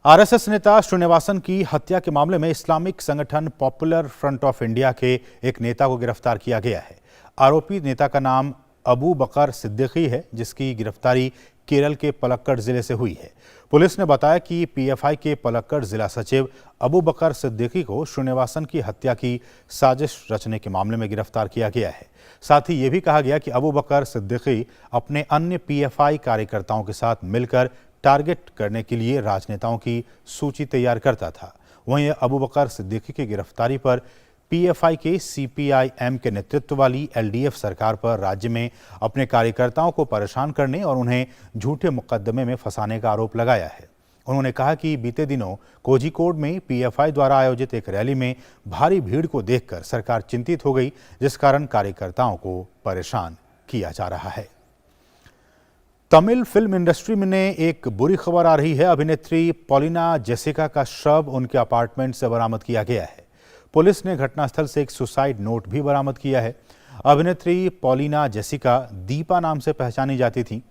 आरएसएस नेता श्रीनिवासन की हत्या के मामले में इस्लामिक संगठन पॉपुलर फ्रंट ऑफ इंडिया के एक नेता को गिरफ्तार किया गया है। आरोपी नेता का नाम अबू बकर सिद्दीकी है, जिसकी गिरफ्तारी केरल के पलक्कड़ जिले से हुई है। पुलिस ने बताया कि पीएफआई के पलक्कड़ जिला सचिव अबू बकर सिद्दीकी को श्रीनिवासन की हत्या की साजिश रचने के मामले में गिरफ्तार किया गया है। साथ ही ये भी कहा गया कि अबू बकर सिद्दीकी अपने अन्य पीएफआई कार्यकर्ताओं के साथ मिलकर टारगेट करने के लिए राजनेताओं की सूची तैयार करता था। वहीं अबू बकर सिद्दीकी की गिरफ्तारी पर पीएफआई के CPIM के नेतृत्व वाली LDF सरकार पर राज्य में अपने कार्यकर्ताओं को परेशान करने और उन्हें झूठे मुकदमे में फंसाने का आरोप लगाया है। उन्होंने कहा कि बीते दिनों कोझिकोड में पीएफआई द्वारा आयोजित एक रैली में भारी भीड़ को देखकर सरकार चिंतित हो गई, जिस कारण कार्यकर्ताओं को परेशान किया जा रहा है। तमिल फिल्म इंडस्ट्री में एक बुरी खबर आ रही है। अभिनेत्री पॉलिना जेसिका का शव उनके अपार्टमेंट से बरामद किया गया है। पुलिस ने घटनास्थल से एक सुसाइड नोट भी बरामद किया है। अभिनेत्री पॉलिना जेसिका दीपा नाम से पहचानी जाती थी।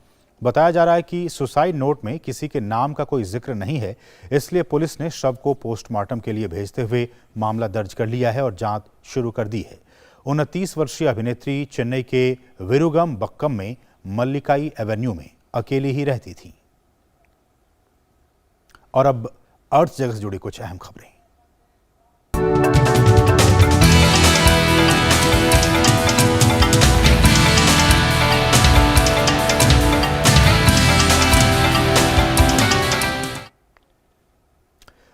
बताया जा रहा है कि सुसाइड नोट में किसी के नाम का कोई जिक्र नहीं है, इसलिए पुलिस ने शव को पोस्टमार्टम के लिए भेजते हुए मामला दर्ज कर लिया है और जांच शुरू कर दी है। 29 वर्षीय अभिनेत्री चेन्नई के विरुगम बक्कम में मल्लिकाई एवेन्यू में अकेली ही रहती थी। और अब अर्थ जगत से जुड़ी कुछ अहम खबरें।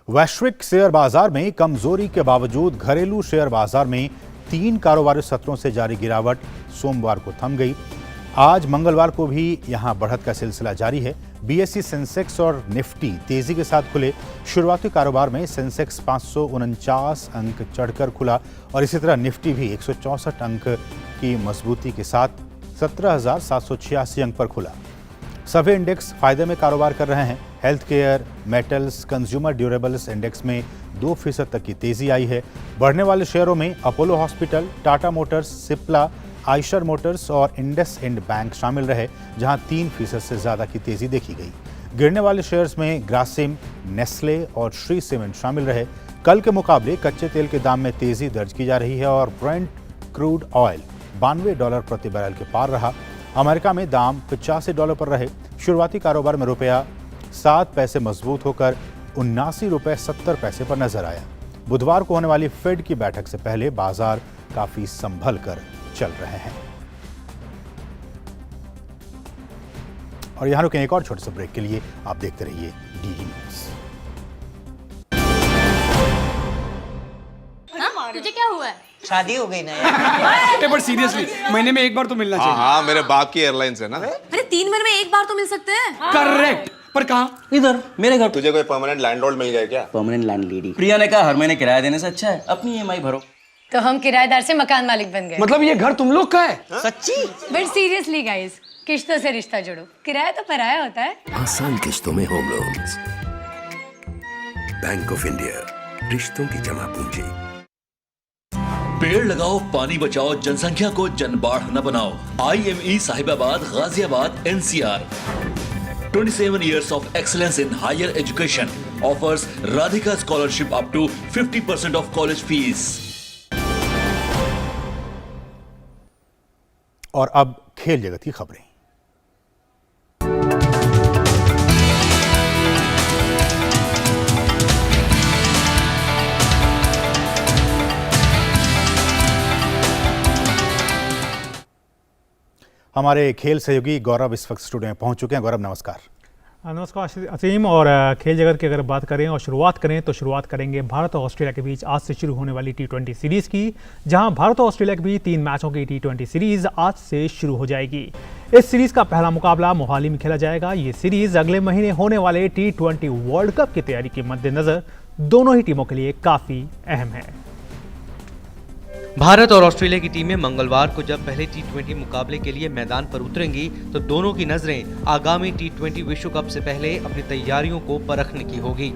वैश्विक शेयर बाजार में कमजोरी के बावजूद घरेलू शेयर बाजार में 3 कारोबारी सत्रों से जारी गिरावट सोमवार को थम गई। आज मंगलवार को भी यहां बढ़त का सिलसिला जारी है। BSE सेंसेक्स और निफ्टी तेजी के साथ खुले। शुरुआती कारोबार में सेंसेक्स 549 अंक चढ़कर खुला और इसी तरह निफ्टी भी 164 अंक की मजबूती के साथ 17,786 अंक पर खुला। सभी इंडेक्स फायदे में कारोबार कर रहे हैं। Health care, metals, consumer durables index में 2% तक की तेजी आई है। बढ़ने वाले शेयरों में Apollo hospital, Tata Motors, Cipla, Eicher Motors और इंडसइंड बैंक शामिल रहे, जहां 3% से ज्यादा की तेजी देखी गई। गिरने वाले शेयर्स में ग्रासिम, नेस्ले और श्री सीमेंट शामिल रहे। कल के मुकाबले कच्चे तेल के दाम में तेजी दर्ज की जा रही है और ब्रेंट क्रूड ऑयल $92 प्रति बैरल के पार रहा। अमेरिका में दाम $85 पर रहे। शुरुआती कारोबार में रुपया 7 पैसे मजबूत होकर $79.70 पर नजर आया। बुधवार को होने वाली फेड की बैठक से पहले बाजार काफी संभल कर चल रहे हैं। और यहां रुकें एक और छोटे से ब्रेक के लिए। आप देखते रहिए डीडी न्यूज। तुझे क्या हुआ है? शादी हो गई ना यार। बट सीरियसली महीने में एक बार तो मिलना चाहिए। हाँ, मेरे बाप की एयरलाइंस है ना। अरे 3 महीने में एक बार तो मिल सकते हैं। करेक्ट, पर कहाँ? इधर मेरे घर। तुझे कोई परमानेंट लैंडलॉर्ड मिल जाए क्या? Permanent landlady. प्रिया ने कहा हर महीने किराया देने से अच्छा है अपनी EMI भरो। तो हम किराएदार से मकान मालिक बन गए। मतलब ये घर तुम लोग का है? सच्ची? बट सीरियसली गाइस, किश्तों से रिश्ता जोड़ो, किराया तो पराया होता है। आसान किश्तों में home loans. Bank of India, रिश्तों की जमा पूंजी। पेड़ लगाओ, पानी बचाओ, जनसंख्या को जनबाढ़ न बनाओ। IME Sahibabad, Ghaziabad, NCR। 27 years of excellence in higher education offers Radhika scholarship up to 50% of college fees. और अब खेल जगत की खबरें। हमारे खेल सहयोगी गौरव इस वक्त स्टूडियो में पहुंच चुके हैं। गौरव, नमस्कार। नमस्कार असीम। और खेल जगत की अगर बात करें और शुरुआत करें तो शुरुआत करेंगे भारत और ऑस्ट्रेलिया के बीच आज से शुरू होने वाली T20 सीरीज की, जहां भारत और ऑस्ट्रेलिया के बीच 3 मैचों की T20 सीरीज आज से शुरू हो जाएगी। इस सीरीज का पहला मुकाबला मोहाली में खेला जाएगा। ये सीरीज अगले महीने होने वाले T20 वर्ल्ड कप की तैयारी के मद्देनजर दोनों ही टीमों के लिए काफी अहम है। भारत और ऑस्ट्रेलिया की टीमें मंगलवार को जब पहले T20 मुकाबले के लिए मैदान पर उतरेंगी तो दोनों की नजरें आगामी T20 विश्व कप से पहले अपनी तैयारियों को परखने की होगी।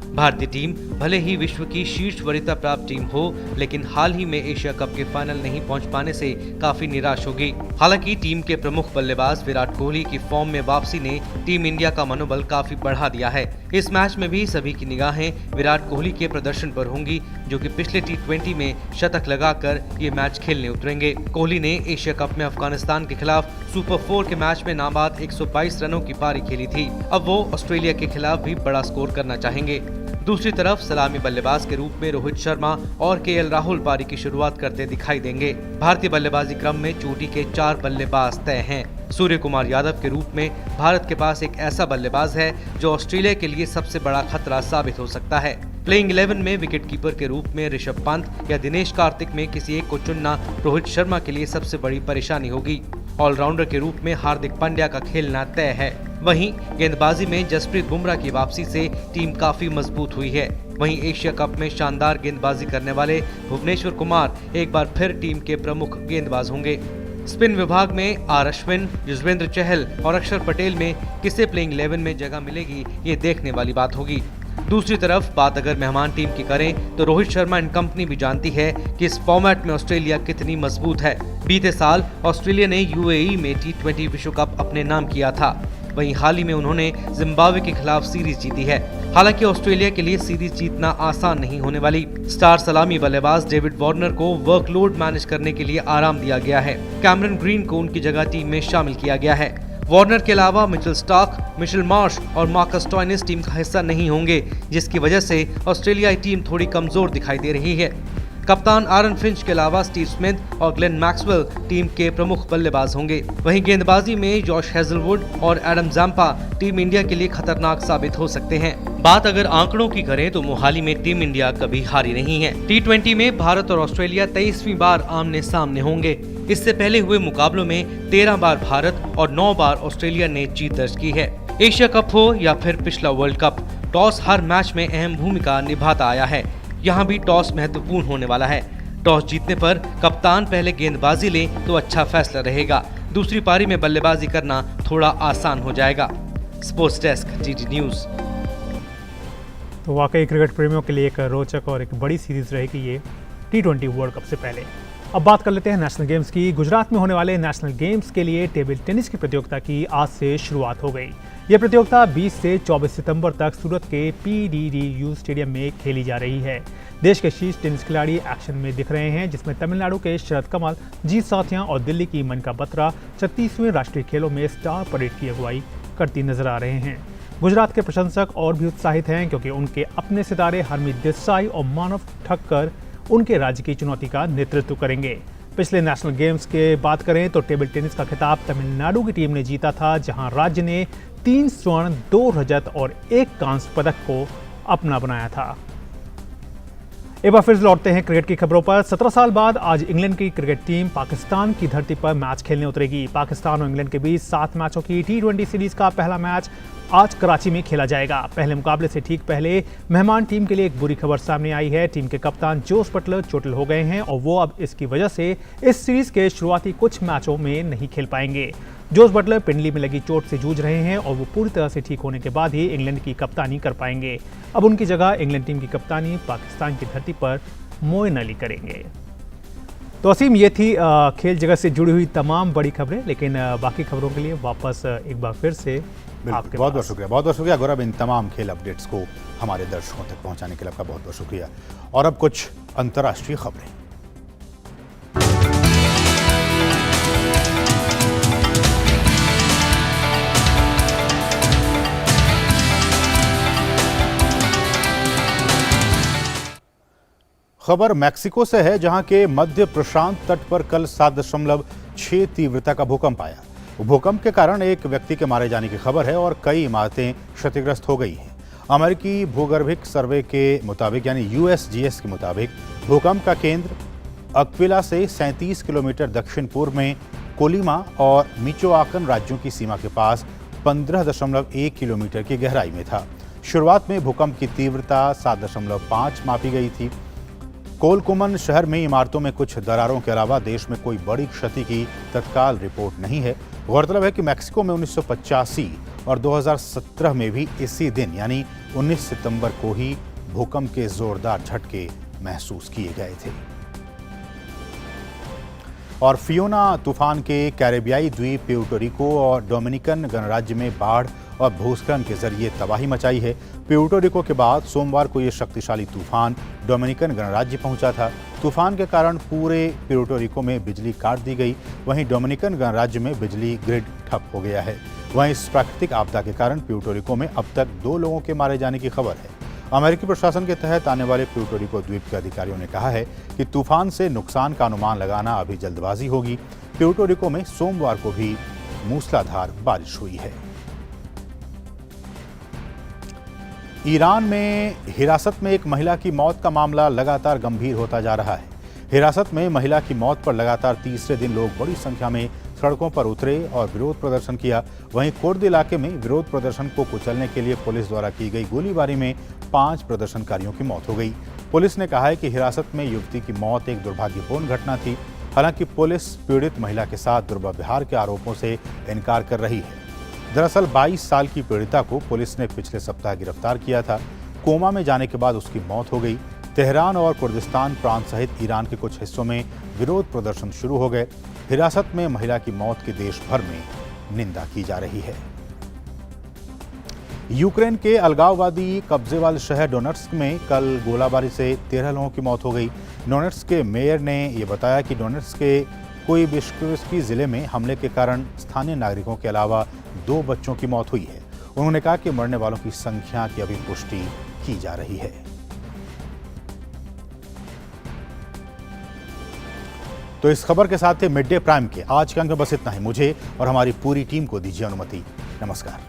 भारतीय टीम भले ही विश्व की शीर्ष वरीयता प्राप्त टीम हो, लेकिन हाल ही में एशिया कप के फाइनल नहीं पहुंच पाने से काफी निराश होगी। हालांकि टीम के प्रमुख बल्लेबाज विराट कोहली की फॉर्म में वापसी ने टीम इंडिया का मनोबल काफी बढ़ा दिया है। इस मैच में भी सभी की निगाहें विराट कोहली के प्रदर्शन पर होंगी, जो कि पिछले T20 में शतक लगाकर ये मैच खेलने उतरेंगे। कोहली ने एशिया कप में अफगानिस्तान के खिलाफ सुपर 4 के मैच में नाबाद 122 रनों की पारी खेली थी। अब वो ऑस्ट्रेलिया के खिलाफ भी बड़ा स्कोर करना चाहेंगे। दूसरी तरफ सलामी बल्लेबाज के रूप में रोहित शर्मा और KL राहुल पारी की शुरुआत करते दिखाई देंगे। भारतीय बल्लेबाजी क्रम में चोटी के 4 बल्लेबाज तय हैं। सूर्य कुमार यादव के रूप में भारत के पास एक ऐसा बल्लेबाज है जो ऑस्ट्रेलिया के लिए सबसे बड़ा खतरा साबित हो सकता है। प्लेइंग 11 में विकेटकीपर के रूप में ऋषभ पंत या दिनेश कार्तिक में किसी एक को चुनना रोहित शर्मा के लिए सबसे बड़ी परेशानी होगी। ऑलराउंडर के रूप में हार्दिक पांड्या का खेलना तय है। वहीं गेंदबाजी में जसप्रीत बुमराह की वापसी से टीम काफी मजबूत हुई है। वहीं एशिया कप में शानदार गेंदबाजी करने वाले भुवनेश्वर कुमार एक बार फिर टीम के प्रमुख गेंदबाज होंगे। स्पिन विभाग में आर अश्विन, युजवेंद्र चहल और अक्षर पटेल में किसे प्लेइंग 11 में जगह मिलेगी, ये देखने वाली बात होगी। दूसरी तरफ बात अगर मेहमान टीम की करें तो रोहित शर्मा एंड कंपनी भी जानती है कि इस फॉर्मेट में ऑस्ट्रेलिया कितनी मजबूत है। बीते साल ऑस्ट्रेलिया ने UAE में T20 विश्व कप अपने नाम किया था। वहीं हाल ही में उन्होंने जिम्बाब्वे के खिलाफ सीरीज जीती है। हालांकि ऑस्ट्रेलिया के लिए सीरीज जीतना आसान नहीं होने वाली। स्टार सलामी बल्लेबाज डेविड वार्नर को वर्कलोड मैनेज करने के लिए आराम दिया गया है। कैमरन ग्रीन को उनकी जगह टीम में शामिल किया गया है। वार्नर के अलावा मिचेल स्टार्क, मिशेल मार्श और मार्कस स्टोइनिस टीम का हिस्सा नहीं होंगे, जिसकी वजह से ऑस्ट्रेलियाई टीम थोड़ी कमजोर दिखाई दे रही है। कप्तान आरन फिंच के अलावा स्टीव स्मिथ और ग्लेन मैक्सवेल टीम के प्रमुख बल्लेबाज होंगे। वहीं गेंदबाजी में जॉश हेजलवुड और एडम जाम्पा टीम इंडिया के लिए खतरनाक साबित हो सकते हैं। बात अगर आंकड़ों की करें तो मोहाली में टीम इंडिया कभी हारी नहीं है। T20 में भारत और ऑस्ट्रेलिया 23वीं बार आमने सामने होंगे। इससे पहले हुए मुकाबलों में 13 बार भारत और 9 बार ऑस्ट्रेलिया ने जीत दर्ज की है। एशिया कप हो या फिर पिछला वर्ल्ड कप, टॉस हर मैच में अहम भूमिका निभाता आया है। यहाँ भी टॉस महत्वपूर्ण होने वाला है। टॉस जीतने पर कप्तान पहले गेंदबाजी ले तो अच्छा फैसला रहेगा। दूसरी पारी में बल्लेबाजी करना थोड़ा आसान हो जाएगा। Sports desk, GT news. तो वाकई क्रिकेट प्रेमियों के लिए एक रोचक और एक बड़ी सीरीज रहेगी ये T20 वर्ल्ड कप से पहले। अब बात कर लेते हैं नेशनल गेम्स की। गुजरात में होने वाले नेशनल गेम्स के लिए टेबल टेनिस की प्रतियोगिता की आज से शुरुआत हो गई। यह प्रतियोगिता 20 से 24 सितंबर तक सूरत के PDDU स्टेडियम में खेली जा रही है। देश के शीर्ष टेनिस खिलाड़ी एक्शन में दिख रहे हैं, जिसमें तमिलनाडु के शरद कमल, जीत साथिया और दिल्ली की मनिका बत्रा 36वें राष्ट्रीय खेलों में स्टार परेड की अगुवाई करती नजर आ रहे हैं। गुजरात के प्रशंसक और भी उत्साहित हैं क्योंकि उनके अपने सितारे हरमीत देसाई और मानव ठक्कर उनके राज्य की चुनौती का नेतृत्व करेंगे। पिछले नेशनल गेम्स के बात करें तो टेबल टेनिस का खिताब तमिलनाडु की टीम ने जीता था, जहां राज्य ने 3 स्वर्ण, 2 रजत और 1 कांस्य पदक को अपना बनाया था। एक बार फिर लौटते हैं क्रिकेट की खबरों पर। 17 साल बाद आज इंग्लैंड की क्रिकेट टीम पाकिस्तान की धरती पर मैच खेलने उतरेगी। पाकिस्तान और इंग्लैंड के बीच 7 मैचों की T20 सीरीज का पहला मैच आज कराची में खेला जाएगा। पहले मुकाबले से ठीक पहले मेहमान टीम के लिए एक बुरी खबर सामने आई है। टीम के कप्तान जोस बटलर चोटिल हो गए हैं और वो अब इसकी वजह से इस सीरीज के शुरुआती कुछ मैचों में नहीं खेल पाएंगे। जोस बटलर पिंडली में लगी चोट से जूझ रहे हैं और वो पूरी तरह से ठीक होने के बाद ही इंग्लैंड की कप्तानी कर पाएंगे। अब उनकी जगह इंग्लैंड टीम की कप्तानी पाकिस्तान की धरती पर मोइन अली करेंगे। तो असीम, ये थी खेल जगत से जुड़ी हुई तमाम बड़ी खबरें, लेकिन बाकी खबरों के लिए वापस एक बार फिर से आपके बहुत बहुत शुक्रिया गौरव, इन तमाम खेल अपडेट्स को हमारे दर्शकों तक पहुंचाने के लिए आपका बहुत बहुत शुक्रिया। और अब कुछ अंतर्राष्ट्रीय खबरें। खबर मैक्सिको से है, जहां के मध्य प्रशांत तट पर कल 7.6 तीव्रता का भूकंप आया। भूकंप के कारण एक व्यक्ति के मारे जाने की खबर है और कई इमारतें क्षतिग्रस्त हो गई हैं। अमेरिकी भूगर्भिक सर्वे के मुताबिक यानी USGS के मुताबिक भूकंप का केंद्र अक्विला से 37 किलोमीटर दक्षिण पूर्व में कोलिमा और मिचोआकन राज्यों की सीमा के पास 15.1 किलोमीटर की गहराई में था। शुरुआत में भूकंप की तीव्रता 7.5 मापी गई थी। कोलकुमन शहर में इमारतों में कुछ दरारों के अलावा देश में कोई बड़ी क्षति की तत्काल रिपोर्ट नहीं है। गौरतलब है कि मैक्सिको में 1985 और 2017 में भी इसी दिन यानी 19 सितंबर को ही भूकंप के जोरदार झटके महसूस किए गए थे। और फियोना तूफान के कैरेबियाई द्वीप प्यूर्टो रिको और डोमिनिकन गणराज्य में बाढ़ और भूस्खलन के जरिए तबाही मचाई है। प्यूर्टो रिको के बाद सोमवार को यह शक्तिशाली तूफान डोमिनिकन गणराज्य पहुंचा था। तूफान के कारण पूरे प्यूर्टो रिको में बिजली काट दी गई। वहीं डोमिनिकन गणराज्य में बिजली ग्रिड ठप हो गया है। वहीं इस प्राकृतिक आपदा के कारण प्यूर्टो रिको में अब तक 2 लोगों के मारे जाने की खबर है। अमेरिकी प्रशासन के तहत आने वाले प्यूर्टो रिको द्वीप के अधिकारियों ने कहा है कि तूफान से नुकसान का अनुमान लगाना अभी जल्दबाजी होगी। प्यूर्टो रिको में सोमवार को भी मूसलाधार बारिश हुई है। ईरान में हिरासत में एक महिला की मौत का मामला लगातार गंभीर होता जा रहा है। हिरासत में महिला की मौत पर लगातार तीसरे दिन लोग बड़ी संख्या में सड़कों पर उतरे और विरोध प्रदर्शन किया। वहीं कुर्द इलाके में विरोध प्रदर्शन को कुचलने के लिए पुलिस द्वारा की गई गोलीबारी में 5 प्रदर्शनकारियों की मौत हो गई। पुलिस ने कहा है कि हिरासत में युवती की मौत एक दुर्भाग्यपूर्ण घटना थी। हालांकि पुलिस पीड़ित महिला के साथ दुर्व्यवहार के आरोपों से इनकार कर रही है। दरअसल 22 साल की पीड़िता को पुलिस ने पिछले सप्ताह गिरफ्तार किया था। कोमा में जाने के बाद उसकी मौत हो गई। तेहरान और कुर्दिस्तान प्रांत सहित ईरान के कुछ हिस्सों में विरोध प्रदर्शन शुरू हो गए। हिरासत में महिला की मौत की देश भर में निंदा की जा रही है। यूक्रेन के अलगाववादी कब्जे वाले शहर डोनेट्स्क में कल गोलाबारी से 13 लोगों की मौत हो गई। डोनेट्स्क के मेयर ने यह बताया कि डोनेट्स्क के कोइबिस्क्विस्की जिले में हमले के कारण स्थानीय नागरिकों के अलावा 2 बच्चों की मौत हुई है। उन्होंने कहा कि मरने वालों की संख्या की अभी पुष्टि की जा रही है। तो इस खबर के साथ मिड डे प्राइम के आज के अंक में बस इतना ही। मुझे और हमारी पूरी टीम को दीजिए अनुमति। नमस्कार।